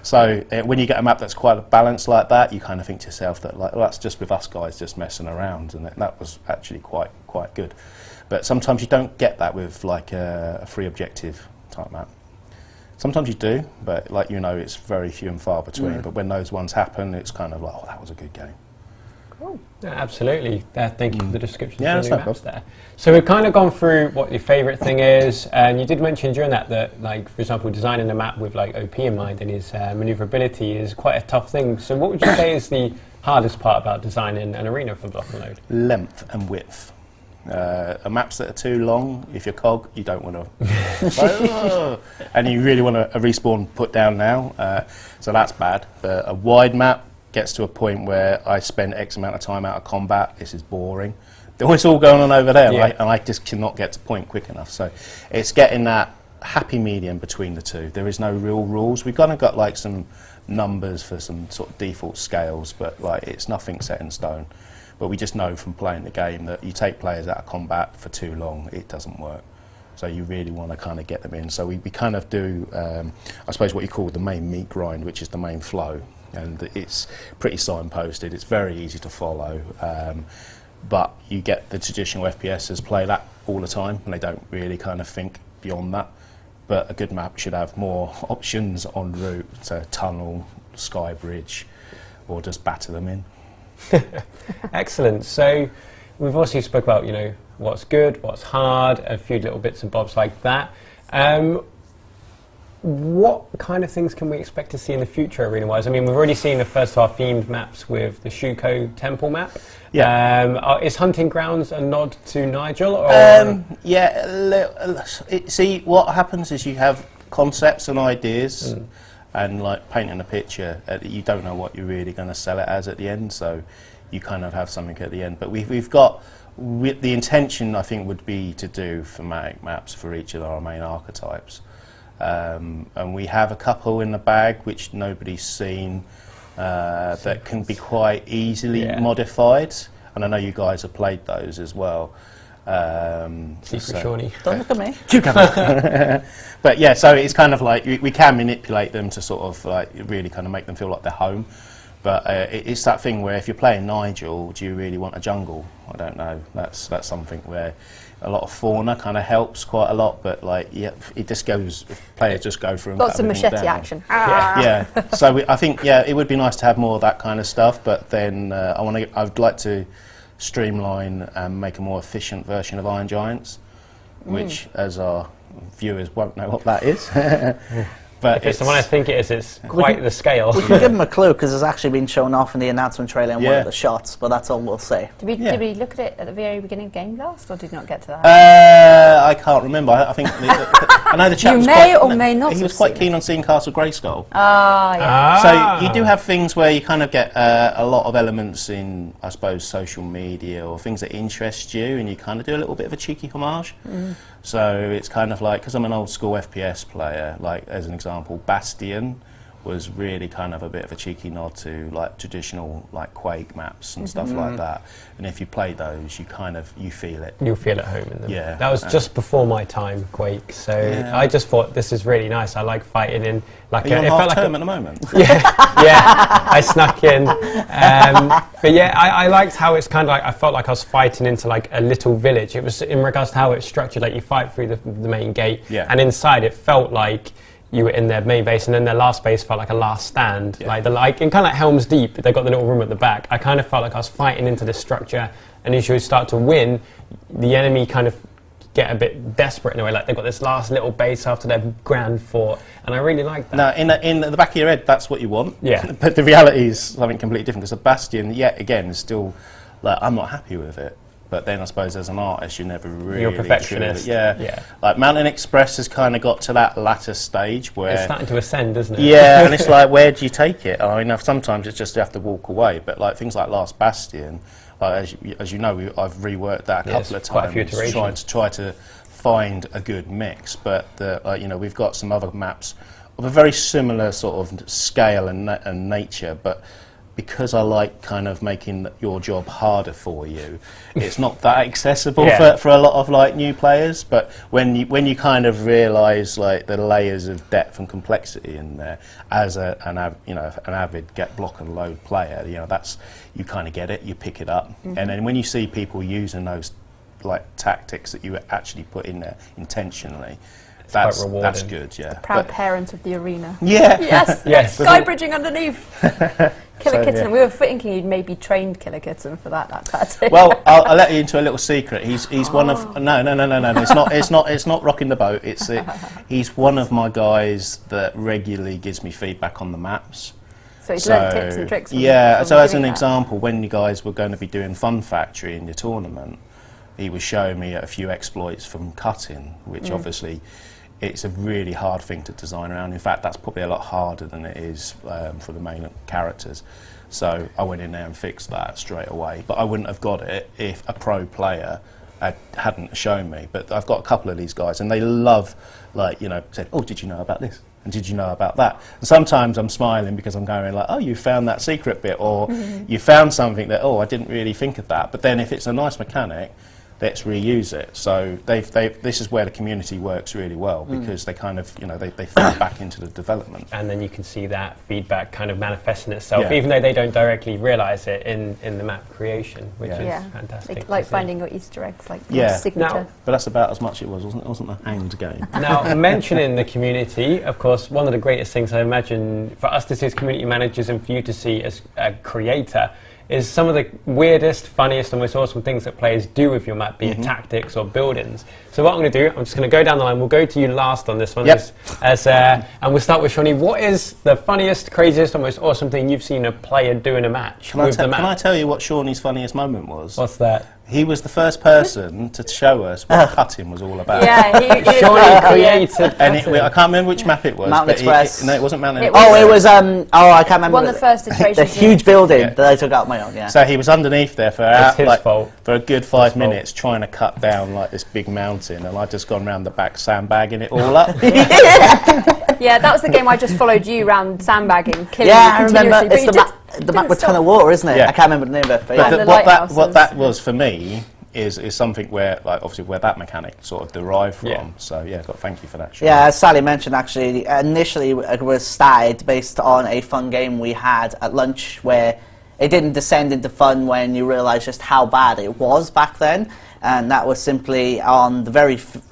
So when you get a map that's quite balanced like that, you kind of think to yourself that like, well, that's just with us guys just messing around, and that was actually quite good. But sometimes you don't get that with like a free objective type map. Sometimes you do, but like, you know, it's very few and far between. But when those ones happen, it's kind of like, oh, that was a good game. Cool. Yeah, absolutely. Thank you for the description. Yeah, of the that's new no maps there. So we've kind of gone through what your favourite thing is, and you did mention during that, like, for example, designing a map with like OP in mind and his manoeuvrability is quite a tough thing. So what would you say is the hardest part about designing an arena for Block and Load? Length and width. Maps that are too long, if you're COG, you don't want to and you really want a respawn put down now, so that's bad. A wide map gets to a point where I spend X amount of time out of combat, this is boring. It's all going on over there, and I just cannot get to point quick enough. So it's getting that happy medium between the two. There is no real rules. We've kind of got like some numbers for some sort of default scales, but like it's nothing set in stone. But we just know from playing the game that you take players out of combat for too long, it doesn't work. So you really want to kind of get them in. So we kind of do, I suppose, what you call the main meat grind, which is the main flow. And it's pretty signposted, it's very easy to follow. But you get the traditional FPSers play that all the time, and they don't really kind of think beyond that. But a good map should have more options en route, so tunnel, sky bridge, or just batter them in. Excellent. So we've also spoke about, you know, what's good, what's hard, a few little bits and bobs like that. What kind of things can we expect to see in the future arena-wise? I mean, we've already seen the first half themed maps with the Shootout temple map. Yeah. Is Hunting Grounds a nod to Nigel? Or yeah. See, what happens is you have concepts and ideas. And like painting a picture, you don't know what you're really going to sell it as at the end, so you kind of have something at the end. But we've got, the intention I think would be to do thematic maps for each of our main archetypes. And we have a couple in the bag which nobody's seen that can be quite easily modified. And I know you guys have played those as well. Secret Shawnee. Don't look at me. But yeah, so it's kind of like we can manipulate them to sort of like really kind of make them feel like they're home. But it's that thing where if you're playing Nigel, do you really want a jungle? I don't know. That's something where a lot of fauna kind of helps quite a lot. But like, yeah, it just goes. Players just go through and lots of machete down. action. Yeah. So I think it would be nice to have more of that kind of stuff. But then I would like to streamline and make a more efficient version of Iron Giants, which, as our viewers won't know what that is. But if it's the one I think it is, it's quite the scale. We can give them a clue because it's actually been shown off in the announcement trailer in one of the shots, but that's all we'll say. Did we look at it at the very beginning of Game Blast, or did not get to that? I can't remember. I think I know the chap was may or may not He was have quite seen keen on seeing Castle Grayskull. Ah, yeah. So you do have things where you kind of get a lot of elements in, I suppose, social media or things that interest you, and you kind of do a little bit of a cheeky homage. So it's kind of like, because I'm an old school FPS player, like as an example, Bastion was really kind of a bit of a cheeky nod to like traditional like Quake maps and stuff like that. And if you play those, you feel it. You'll feel at home in them. Yeah. That was just before my time, Quake. So I just thought this is really nice. I like fighting in like. Are you on it half felt like term at the moment? yeah, I snuck in. But yeah, I liked how it's kind of like I felt like I was fighting into like a little village. It was in regards to how it's structured. Like you fight through the main gate, and inside it felt like you were in their main base, and then their last base felt like a last stand. Like in kind of like Helm's Deep, they got the little room at the back. I kind of felt like I was fighting into this structure, and as you start to win, the enemy kind of get a bit desperate in a way. Like they've got this last little base after their grand fort, and I really like that. No, in the back of your head, that's what you want. Yeah. But the reality is something completely different. Because the Bastion, yet again, is still like I'm not happy with it. But then I suppose as an artist, you never really... You're a perfectionist. Yeah. Like Mountain Express has kind of got to that latter stage where... It's starting to ascend, isn't it? Yeah, and it's like, where do you take it? I mean, sometimes it's just you have to walk away. But like things like Last Bastion, like, as you know, I've reworked that a couple of times. Quite a few iterations. Try to find a good mix. But you know, we've got some other maps of a very similar sort of scale and nature, but because I like kind of making your job harder for you, it's not that accessible for a lot of like new players. But when you kind of realise like the layers of depth and complexity in there, as an avid get block and load player, you know, that's you kind of get it, you pick it up, and then when you see people using those like tactics that you actually put in there intentionally. That's good, yeah. Proud parent of the arena. Yeah. Yes. Skybridging underneath. Killer Kitten. We were thinking you'd maybe trained Killer Kitten for that tactic. Well, I'll let you into a little secret. He's one of no. It's not rocking the boat. He's one of my guys that regularly gives me feedback on the maps. So he's learned tips and tricks. So as an example, when you guys were going to be doing Fun Factory in your tournament, he was showing me a few exploits from cutting, which obviously. It's a really hard thing to design around. In fact, that's probably a lot harder than it is for the main characters. So I went in there and fixed that straight away. But I wouldn't have got it if a pro player hadn't shown me. But I've got a couple of these guys, and they love, like, you know, said, "Oh, did you know about this? And did you know about that?" And sometimes I'm smiling because I'm going like, "Oh, you found that secret bit," or "You found something that, oh, I didn't really think of that." But then if it's a nice mechanic, let's reuse it. So this is where the community works really well, because they kind of, you know, they feed back into the development. And then you can see that feedback kind of manifesting itself, even though they don't directly realise it in the map creation, which is fantastic. Like finding your Easter eggs, like signature. Now, but that's about as much it wasn't a hanged game. Now, mentioning the community, of course, one of the greatest things I imagine for us to see as community managers and for you to see as a creator is some of the weirdest, funniest and most awesome things that players do with your map, be it tactics or buildings. So what I'm going to do, I'm just going to go down the line. We'll go to you last on this one, and we'll start with Shawnee. What is the funniest, craziest and most awesome thing you've seen a player do in a match with the map? Can I tell you what Shawnee's funniest moment was? What's that? He was the first person to show us what cutting was all about. Yeah, Shawnee created and I can't remember which map it was. Mountain Express. No, it wasn't Mountain Express. Oh, it was, I can't remember. One of the first iterations. The huge building that I took out my own, So he was underneath there for a good 5 minutes trying to cut down like this big mountain, and I'd just gone round the back sandbagging it all up. Yeah, that was the game I just followed you round sandbagging, killing I you remember. continuously. It's the map with a ton of water, isn't it? I can't remember the name of it. But what that was for me is something where, like, obviously where that mechanic sort of derived from. So thank you for that. Sean. Yeah, as Sally mentioned, actually, initially it was started based on a fun game we had at lunch where it didn't descend into fun when you realise just how bad it was back then. And that was simply on the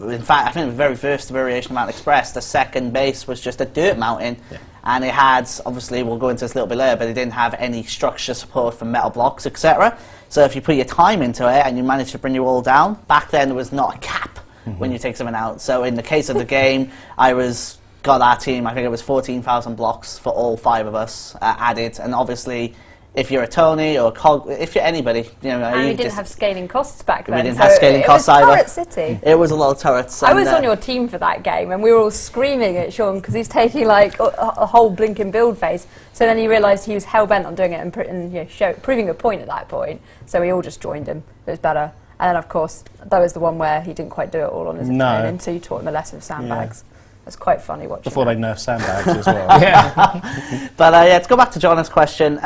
in fact, I think the very first variation of Mountain Express, the second base was just a dirt mountain. And it had, obviously, we'll go into this a little bit later, but it didn't have any structure support for metal blocks, etc. So if you put your time into it and you manage to bring you all down, back then there was not a cap when you take something out. So in the case of the game, I was got our team, I think it was 14,000 blocks for all 5 of us added, and obviously if you're a Tony or a Cog, if you're anybody, you know, and we didn't have scaling costs back then. We didn't have scaling costs either. It was Turret City. It was a lot of turrets. I was on your team for that game, and we were all screaming at Sean because he's taking like a whole blinking build phase. So then he realised he was hell bent on doing it and you know, proving a point at that point. So we all just joined him. It was better. And then of course that was the one where he didn't quite do it all on his own, and so you taught him a lesson of sandbags. It's quite funny watching. Before that. they nerf sandbags as well. Yeah. But yeah, to go back to Jonna's question,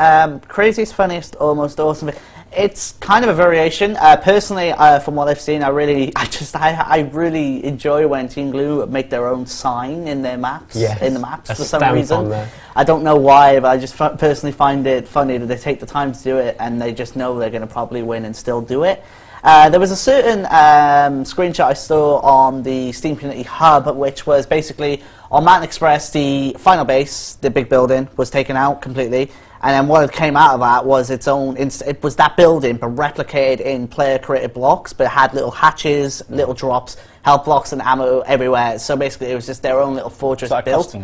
craziest, funniest, almost awesome. It's kind of a variation. Personally, from what I've seen, I really enjoy when Team Glue make their own sign in their maps. Yes. In the maps A for some stamp reason. on there. I don't know why, but I just personally find it funny that they take the time to do it, and they just know they're going to probably win and still do it. There was a certain screenshot I saw on the Steam Community Hub, which was basically on Mountain Express, the final base, the big building, was taken out completely, and then what came out of that was its own. It was that building, but replicated in player-created blocks, but it had little hatches, little drops, health blocks, and ammo everywhere. So basically, it was just their own little fortress built.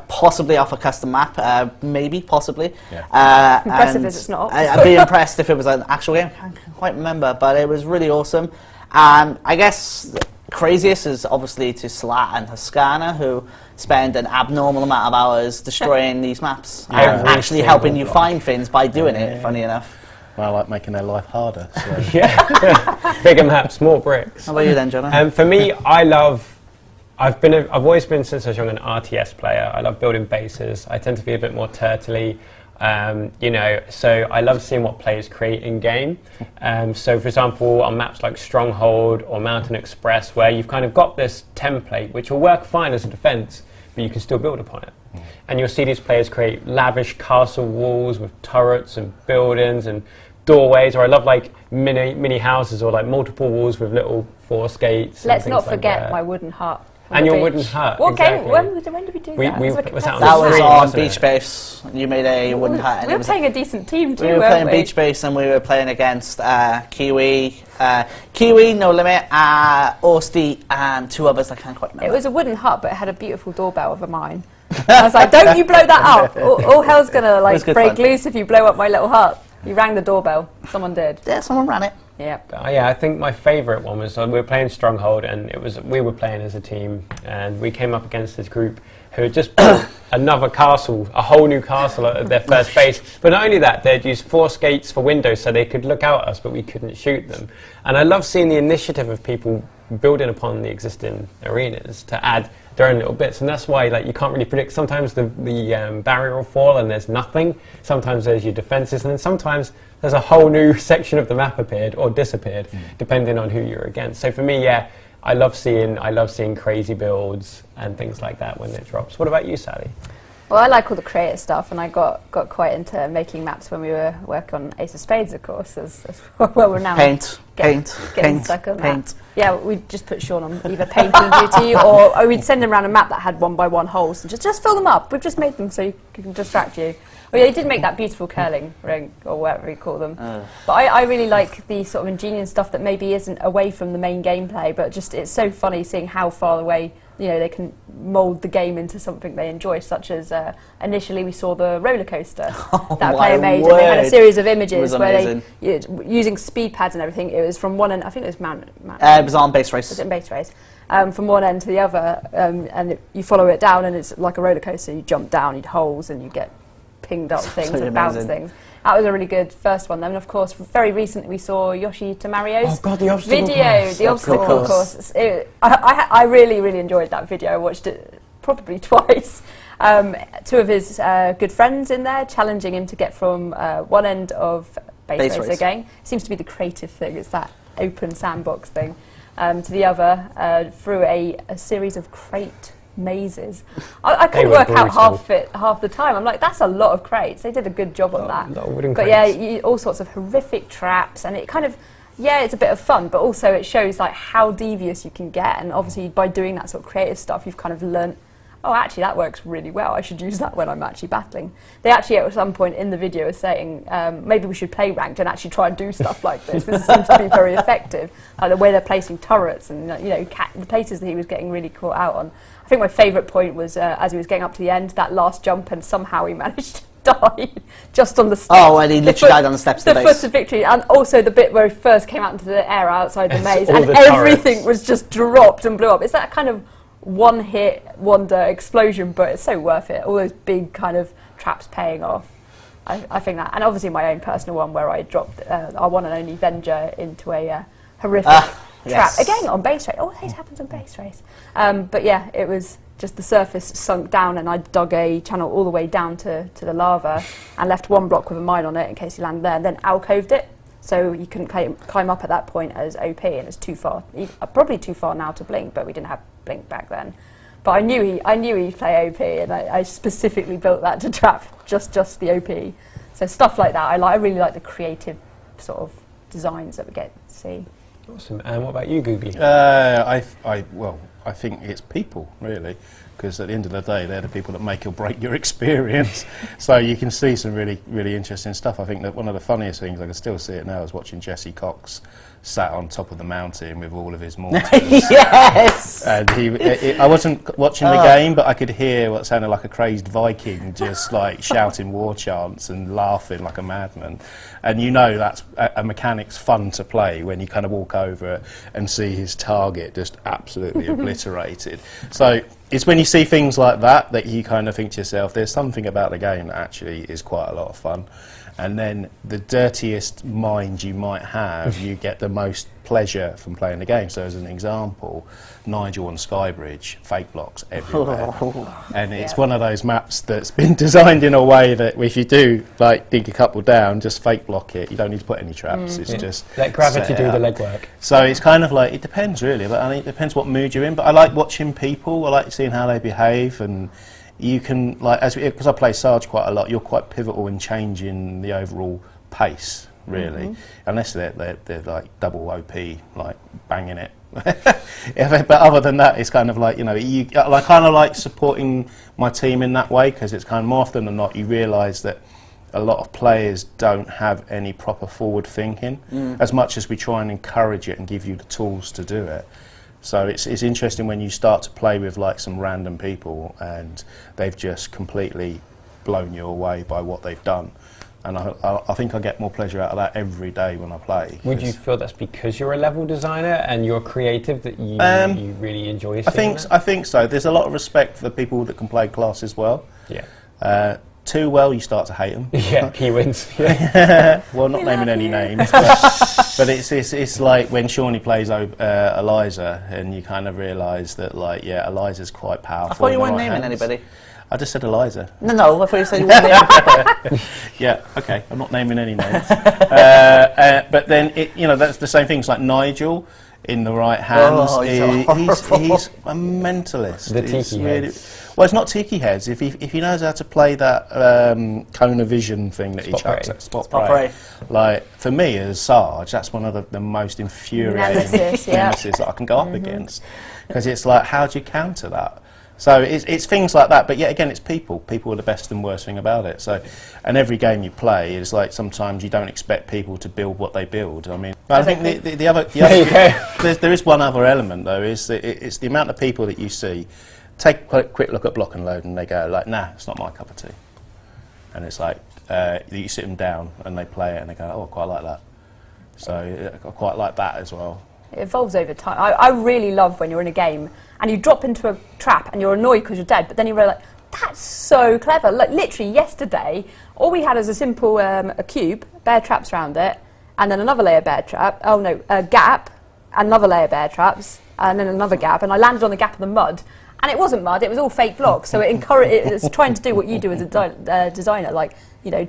Possibly off a custom map, maybe, possibly. Yeah. Impressive as it's not. I'd be impressed if it was an actual game. I can't quite remember, but it was really awesome. I guess craziest is obviously to Slat and Huskana, who spend an abnormal amount of hours destroying these maps and actually helping you find things by doing it, funny enough. Well, I like making their life harder. So. Yeah, bigger maps, more bricks. How about you then, Jonah? For me, I've always been, since I was young, an RTS player. I love building bases. I tend to be a bit more turtley. You know, so I love seeing what players create in game. So for example, on maps like Stronghold or Mountain Express, where you've kind of got this template which will work fine as a defense, but you can still build upon it. And you'll see these players create lavish castle walls with turrets and buildings and doorways, or I love like mini houses, or like multiple walls with little force gates. Let's not forget my wooden hut. And your wooden hut. What exactly. game? When did we do that? That was on Beach Base. You made a wooden hut. We were playing a decent team too, we were playing Beach Base, and we were playing against Kiwi, No Limit, Orsty, and 2 others I can't quite remember. It was a wooden hut, but it had a beautiful doorbell of a mine. I was like, don't you blow that up. All hell's going to like break loose if you blow up my little hut. You rang the doorbell. Someone did. Yeah, someone ran it. Yeah. Yeah, I think my favourite one was we were playing Stronghold, and we were playing as a team, and we came up against this group who had just built another castle, a whole new castle at their first base. But not only that, they'd used force gates for windows so they could look out at us, but we couldn't shoot them. And I love seeing the initiative of people building upon the existing arenas to add their own little bits, and that's why like you can't really predict. Sometimes the barrier will fall and there's nothing. Sometimes there's your defences, and then sometimes there's a whole new section of the map appeared or disappeared, depending on who you're against. So for me, yeah, I love seeing crazy builds and things like that when it drops. What about you, Sally? Well, I like all the creative stuff, and I got quite into making maps when we were working on Ace of Spades, of course, as well we're now getting stuck on that. Yeah, we'd just put Sean on either painting duty, or we'd send him around a map that had 1x1 holes, and just fill them up. We've just made them so you can distract you. Oh yeah, he did make that beautiful curling ring, or whatever you call them. But I really like the sort of ingenious stuff that maybe isn't away from the main gameplay, but just it's so funny seeing how far away they can mould the game into something they enjoy, such as initially we saw the roller coaster that a player made, and they had a series of images where they, using speed pads and everything, it was from one end, I think it was it was on base race. Was it base race? From one end to the other, and you follow it down, and it's like a roller coaster. You jump down, you holes, and you get pinged up things and bounce things. That was a really good first one. Then, of course, very recently we saw Yoshi to Mario's video, the obstacle course. I really, really enjoyed that video. I watched it probably twice. 2 of his good friends in there challenging him to get from one end of base race again. It seems to be the creative thing. It's that open sandbox thing. To the other through a series of crate mazes. I couldn't work out half the time. I'm like, that's a lot of crates. They did a good job on that. But yeah, all sorts of horrific traps, and it kind of, it's a bit of fun, but also it shows like how devious you can get, and obviously by doing that sort of creative stuff, you've kind of learnt oh, actually that works really well, I should use that when I'm actually battling. They actually at some point in the video were saying maybe we should play ranked and actually try and do stuff like this. This seems to be very effective. The way they're placing turrets and the places that he was getting really caught out on. I think my favourite point was as he was getting up to the end, that last jump, and somehow he managed to die just on the steps. Oh, and he literally died on the steps of the base. Foot of victory, and also the bit where he first came out into the air outside the maze, and everything was just dropped and blew up. It's that kind of one-hit wonder explosion, but it's so worth it. All those big kind of traps paying off. I think that, and obviously my own personal one where I dropped our one and only Venger into a horrific trap. Yes. Again on base race. Always happens on base race. But yeah, it was just the surface sunk down, and I dug a channel all the way down to the lava and left one block with a mine on it in case he landed there, and then alcoved it. So you couldn't climb up at that point as OP, and it's too far. Probably too far now to blink, but we didn't have blink back then. But I knew he'd play OP, and I specifically built that to trap just the OP. So stuff like that, I really like the creative sort of designs that we get to see. Awesome. And what about you, Googly? Well, I think it's people, really, because at the end of the day, they're the people that make or break your experience. So you can see some really, really interesting stuff. I think that one of the funniest things, I can still see it now, is watching Jesse Cox sat on top of the mountain with all of his mortars. Yes! And I wasn't watching the game, but I could hear what sounded like a crazed Viking just like shouting war chants and laughing like a madman. And you know that's a mechanic's fun to play when you kind of walk over it and see his target just absolutely obliterated. So it's when you see things like that you kind of think to yourself, there's something about the game that actually is quite a lot of fun. And then the dirtiest mind you might have, you get the most pleasure from playing the game. So as an example, Nigel on Skybridge, fake blocks everywhere. And it's one of those maps that's been designed in a way that if you do like dig a couple down, just fake block it. You don't need to put any traps. It's just let gravity do the legwork. So it's kind of like, it depends really, but I think it depends what mood you're in. But I like watching people. I like seeing how they behave, and you can, like, because I play Sarge quite a lot, you're quite pivotal in changing the overall pace, really, unless they're like double OP, like banging it. But other than that, it's kind of like, I kind of like supporting my team in that way, because it's kind of more often than not you realise that a lot of players don't have any proper forward thinking, as much as we try and encourage it and give you the tools to do it. So it's interesting when you start to play with like some random people and they've just completely blown you away by what they've done. And I think I get more pleasure out of that every day when I play. Would you feel that's because you're a level designer and you're creative that you really enjoy seeing I think so. There's a lot of respect for people that can play classes well. Yeah. Too well, you start to hate them. Yeah, he wins. Well, not naming any names, but it's like when Shawnee plays Eliza, and you kind of realise that, like, yeah, Eliza's quite powerful. I thought you weren't naming anybody. I just said Eliza. No, I thought you said you weren't naming people. Yeah, okay, I'm not naming any names. But then, that's the same thing. It's like Nigel in the right hands. Oh, he's a mentalist. The tiki heads. Well, it's not tiki heads. If he knows how to play that cone of vision thing that he chucks at spot spray. Like, for me as Sarge, that's one of the most infuriating nemesis that I can go up against. Because it's like, how do you counter that? So it's things like that, but yet again, it's people. People are the best and worst thing about it. So, and every game you play is like, sometimes you don't expect people to build what they build. I mean, I think the other there is one other element though, is that it's the amount of people that you see take a quick look at block and load and they go like, nah, it's not my cup of tea. And it's like, you sit them down and they play it and they go, oh, I quite like that. So I quite like that as well. It evolves over time. I really love when you're in a game and you drop into a trap and you're annoyed because you're dead, but then you realise, that's so clever. Like, literally yesterday, all we had is a simple a cube, bear traps around it, and then another layer bear trap, a gap, another layer bear traps, and then another gap, and I landed on the gap of the mud. And it wasn't mud, it was all fake blocks, so it's trying to do what you do as a designer, like,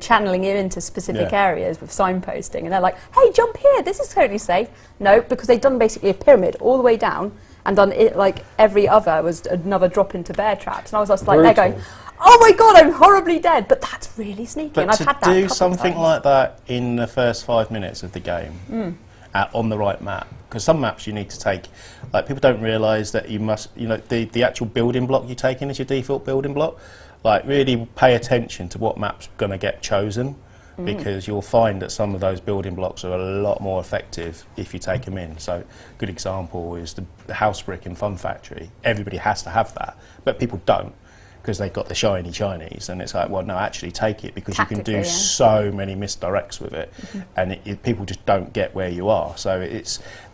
channeling it into specific areas with signposting, and they're like, hey, jump here, this is totally safe. No, because they'd done basically a pyramid all the way down, and done it like every other was another drop into bear traps, and I was just like, they're going, oh my god, I'm horribly dead, but that's really sneaky, but and I've had that a couple to do something times. like that in the first 5 minutes of the game, on the right map, because some maps you need to take, like people don't realise that you must, you know, the actual building block you take in as your default building block. Like really pay attention to what map's going to get chosen, because you'll find that some of those building blocks are a lot more effective if you take them in. So a good example is the house brick in Fun Factory. Everybody has to have that, but people don't, because they've got the shiny shinies, and it's like, well, no, actually take it, because you can do so many misdirects with it, and people just don't get where you are. So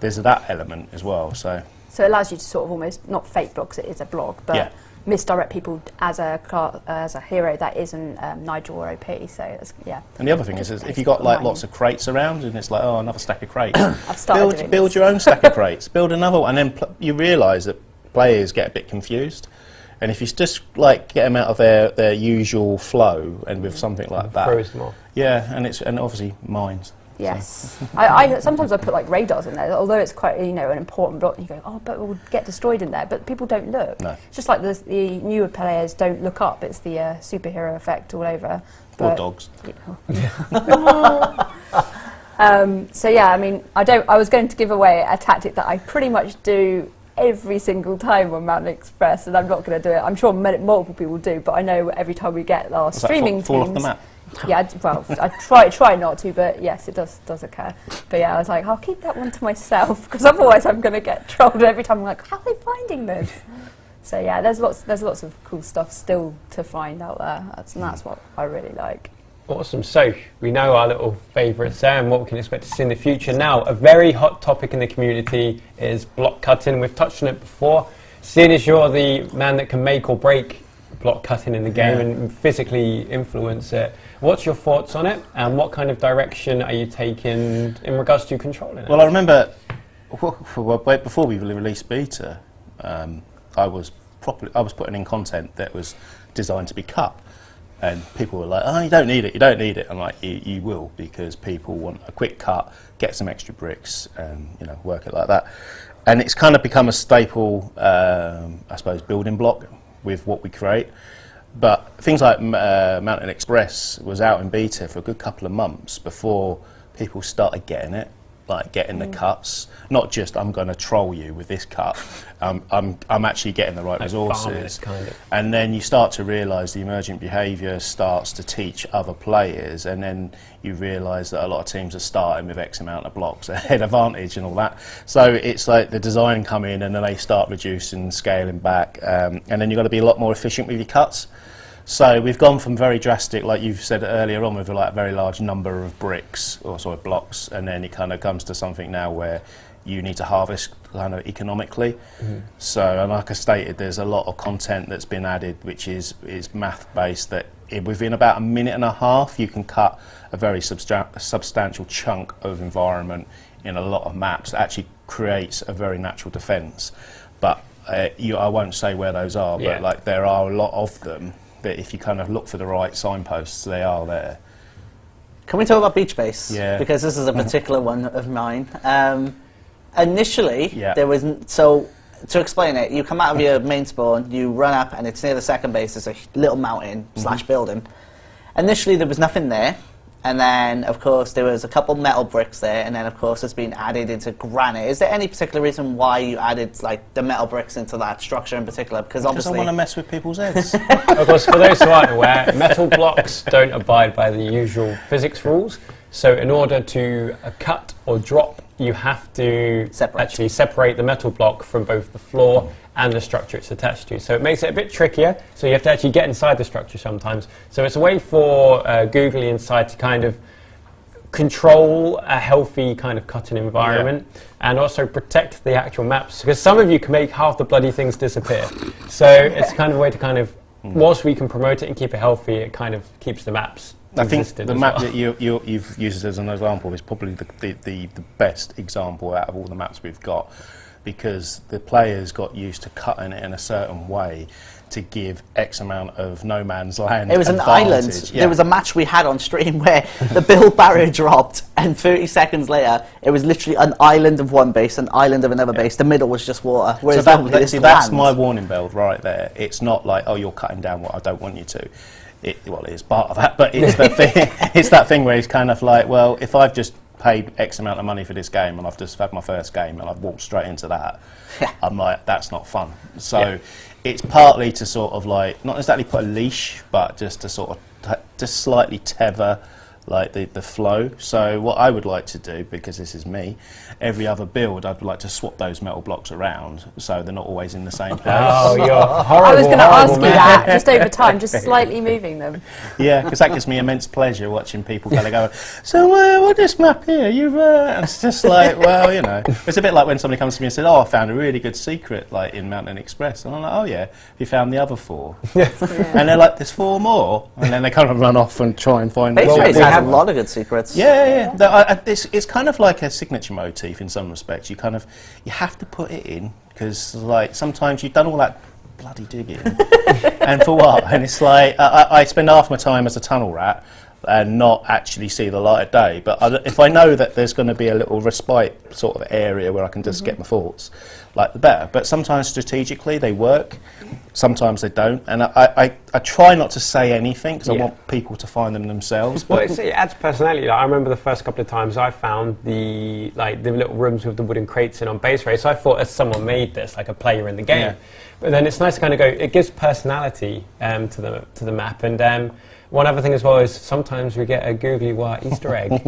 there's that element as well. So it allows you to sort of almost, not fake blocks, it is a block, but misdirect people as a hero that isn't Nigel or OP. So it's, And the other thing is if you got like lots of crates around, and it's like, oh, another stack of crates. build your own stack of crates, build another one, and then you realise that players get a bit confused. And if you just like get them out of their usual flow, and with something like that, throws them off. Yeah, and obviously mines. Yes, I sometimes I put like radars in there, although it's quite, you know, an important block. And you go, oh, but it will get destroyed in there. But people don't look. No. It's just like the newer players don't look up. It's the superhero effect all over. Or dogs. So yeah, I mean, I was going to give away a tactic that I pretty much do every single time on Mountain Express, and I'm not going to do it. I'm sure multiple people do, but I know every time we get our streaming fall teams. Off the map? Yeah, well, I try not to, but yes, it does occur. But yeah, I was like, I'll keep that one to myself, because otherwise I'm going to get trolled every time. I'm like, how are they finding this? So yeah, there's lots of cool stuff still to find out there. That's what I really like. Awesome. So we know our little favourites there and what we can expect to see in the future. Now, a very hot topic in the community is block cutting. We've touched on it before. Seeing as you're the man that can make or break block cutting in the game and physically influence it, what's your thoughts on it, and what kind of direction are you taking in regards to controlling it? Well, I remember before we released beta, I was putting in content that was designed to be cut. And people were like, oh, you don't need it, you don't need it. I'm like, you will, because people want a quick cut, get some extra bricks, and you know, work it like that. And it's kind of become a staple, I suppose, building block with what we create. But things like Mountain Express was out in beta for a good couple of months before people started getting it, like getting the cuts. Not just, I'm going to troll you with this cut. I'm actually getting the right resources. Kind of. And then you start to realise the emergent behaviour starts to teach other players, and then you realise that a lot of teams are starting with X amount of blocks, a head advantage and all that. So it's like the design come in, and then they start reducing, scaling back, and then you've got to be a lot more efficient with your cuts. So we've gone from very drastic, like you've said earlier on, with like a very large number of bricks, or sorry, blocks, and then it kind of comes to something now where you need to harvest kind of economically. So, and like I stated, there's a lot of content that's been added, which is math based, that within about a minute and a half you can cut a very substantial chunk of environment in a lot of maps. That actually creates a very natural defence. But I won't say where those are, but like there are a lot of them that if you kind of look for the right signposts, they are there. Can we talk about beach base? Yeah. Because this is a particular one of mine. Initially, there was so to explain it, you come out of your main spawn, you run up, and it's near the second base. There's a little mountain slash building. Initially, there was nothing there, and then of course there was a couple metal bricks there, and then of course it's been added into granite. Is there any particular reason why you added like the metal bricks into that structure in particular? Because obviously I want to mess with people's heads. Of course, for those who aren't aware, metal blocks don't abide by the usual physics rules. So in order to cut or drop, you have to actually separate the metal block from both the floor and the structure it's attached to. So it makes it a bit trickier. So you have to actually get inside the structure sometimes. So it's a way for Googly Inside to kind of control a healthy kind of cutting environment and also protect the actual maps. Because some of you can make half the bloody things disappear. So it's kind of a way to kind of, whilst we can promote it and keep it healthy, it kind of keeps the maps. I think the map that you've used as an example is probably the best example out of all the maps we've got, because the players got used to cutting it in a certain way to give X amount of no man's land. It was an island. Yeah. There was a match we had on stream where the build barrier dropped, and 30 seconds later, it was literally an island of one base, an island of another base. The middle was just water. So that's my warning bell right there. It's not like, oh, you're cutting down what I don't want you to. Well, it is part of that, but it's the thing. It's that thing where it's kind of like, well, if I've just paid X amount of money for this game and I've just had my first game and I've walked straight into that, I'm like, that's not fun. So it's partly to sort of like, not exactly put a leash, but just to sort of just slightly tether like the flow. So what I would like to do, because this is me, every other build I'd like to swap those metal blocks around so they're not always in the same place. Oh, you're horrible. I was going to ask you man. that, just over time, just slightly moving them. Yeah, because that gives me immense pleasure watching people kind of go, so what this map here, and it's just like, well, you know, it's a bit like when somebody comes to me and says, oh, I found a really good secret like in Mountain Express, and I'm like, oh yeah, you found the other 4. And they're like, there's 4 more, and then they kind of run off and try and find Base Race has a lot of good secrets. Yeah. It's kind of like a signature motif in some respects. You have to put it in because like sometimes you've done all that bloody digging, and for what? And it's like I spend half my time as a tunnel rat and not actually see the light of day. But if I know that there's going to be a little respite sort of area where I can just get my thoughts, like the better. But sometimes strategically they work, sometimes they don't, and I try not to say anything because I want people to find them themselves. Well, it adds personality. Like, I remember the first couple of times I found the little rooms with the wooden crates in on Base Race. I thought as someone made this, like a player in the game. But then it's nice to kind of go. It gives personality to the map. And one other thing as well is sometimes we get a Googlywaa Easter egg,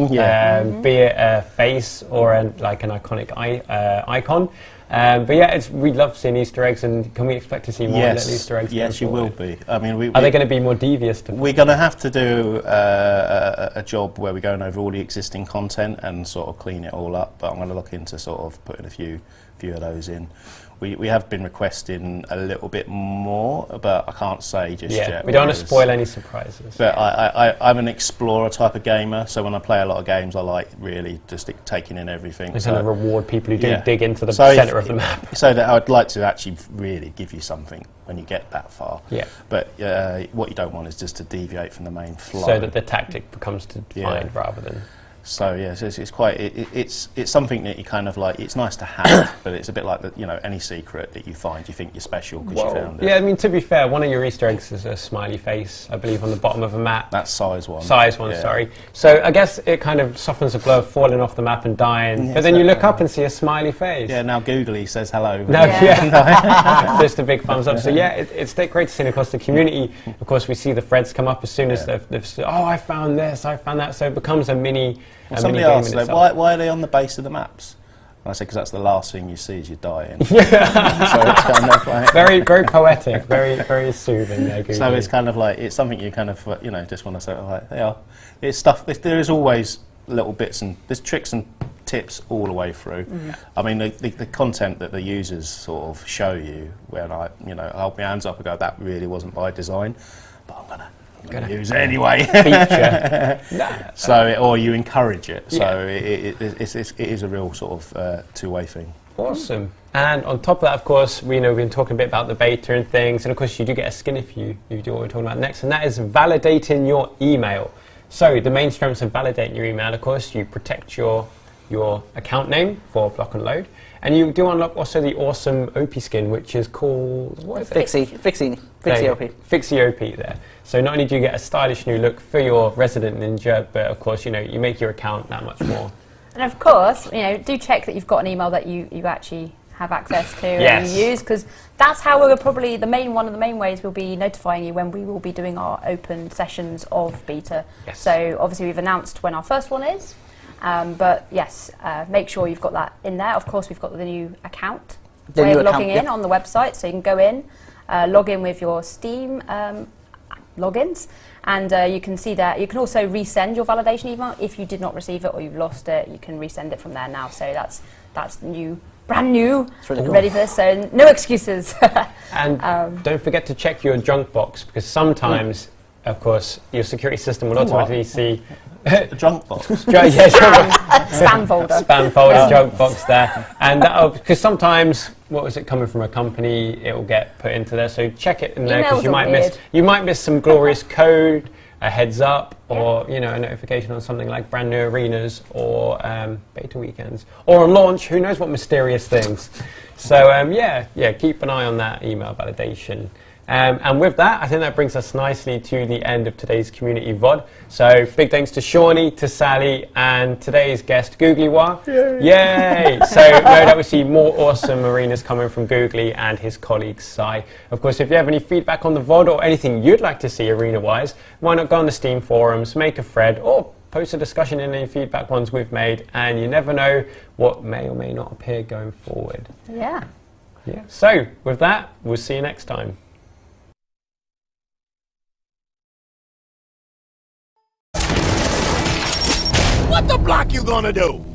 be it a face or like an iconic icon. But yeah, we love seeing Easter eggs, and can we expect to see more little Easter eggs? Yes, you will be. I mean, are they going to be more devious? We're going to have to do a job where we're going over all the existing content and sort of clean it all up. But I'm going to look into sort of putting a few of those in. We have been requesting a little bit more, but I can't say just yet. We don't want to spoil any surprises. But I'm an explorer type of gamer, so when I play a lot of games, I like really just taking in everything. It's going to reward people who do dig into the centre of the map. So that I would like to actually really give you something when you get that far. Yeah. But what you don't want is just to deviate from the main flow. So that the tactic becomes defined rather than... So yeah, so it's quite it's something that you kind of like. It's nice to have, but it's a bit like any secret that you find, you think you're special because you found it. Yeah, I mean, to be fair, one of your Easter eggs is a smiley face, I believe, on the bottom of a map. That's size 1. Size 1, sorry. So I guess it kind of softens the blow of falling off the map and dying. But then you look up and see a smiley face. Yeah, now Googly says hello. No, just a big thumbs up. So yeah, it's great to see across the community. Of course, we see the threads come up as soon as they've said, oh, I found this, I found that. So it becomes a mini. Somebody asked, like, why are they on the base of the maps? And I said, because that's the last thing you see as you're dying. So it's kind of like very poetic, very soothing. There, so it's kind of like, it's something you kind of, just want to say, like, they are. It's stuff, there is always little bits and there's tricks and tips all the way through. I mean, the content that the users sort of show you, when I hold my hands up and go, that really wasn't by design, but I'm going to use it anyway. Feature. So, or you encourage it. So it is a real sort of two-way thing. Awesome. And on top of that, of course, we've been talking a bit about the beta and things, and of course you do get a skin if you do what we're talking about next, and that is validating your email. So the main strengths of validating your email, of course, you protect your account name for block and load, and you do unlock also the awesome OP skin, which is called, what is it? Fixie OP. Fixie OP there. So not only do you get a stylish new look for your resident ninja, but of course, you make your account that much more. And of course, do check that you've got an email that you actually have access to and you use, because that's how we're probably one of the main ways we'll be notifying you when we will be doing our open sessions of beta. Yes. So obviously we've announced when our first one is, but yes, make sure you've got that in there. Of course, we've got the new account way of logging in on the website, so you can go in, log in with your Steam logins, and you can see that you can also resend your validation email if you did not receive it or you've lost it. You can resend it from there now, so that's new, brand new, really cool. Ready for this, so no excuses. And don't forget to check your junk box, because sometimes of course your security system will automatically see a junk box. Spam folder. Spam folder, junk box there. And because sometimes, what was it, coming from a company, it will get put into there. So check it in there, because you might miss some glorious code, a heads up, or a notification on something like brand new arenas or beta weekends or a launch. Who knows what mysterious things. So keep an eye on that email validation. And with that, I think that brings us nicely to the end of today's community VOD. So big thanks to Shawnee, to Sally, and today's guest, Googlywaa. Yay! So no doubt we see more awesome arenas coming from Googly and his colleague, Si. Of course, if you have any feedback on the VOD or anything you'd like to see arena-wise, why not go on the Steam forums, make a thread, or post a discussion in any feedback ones we've made, and you never know what may or may not appear going forward. Yeah. Yeah. So with that, we'll see you next time. What the block you gonna do?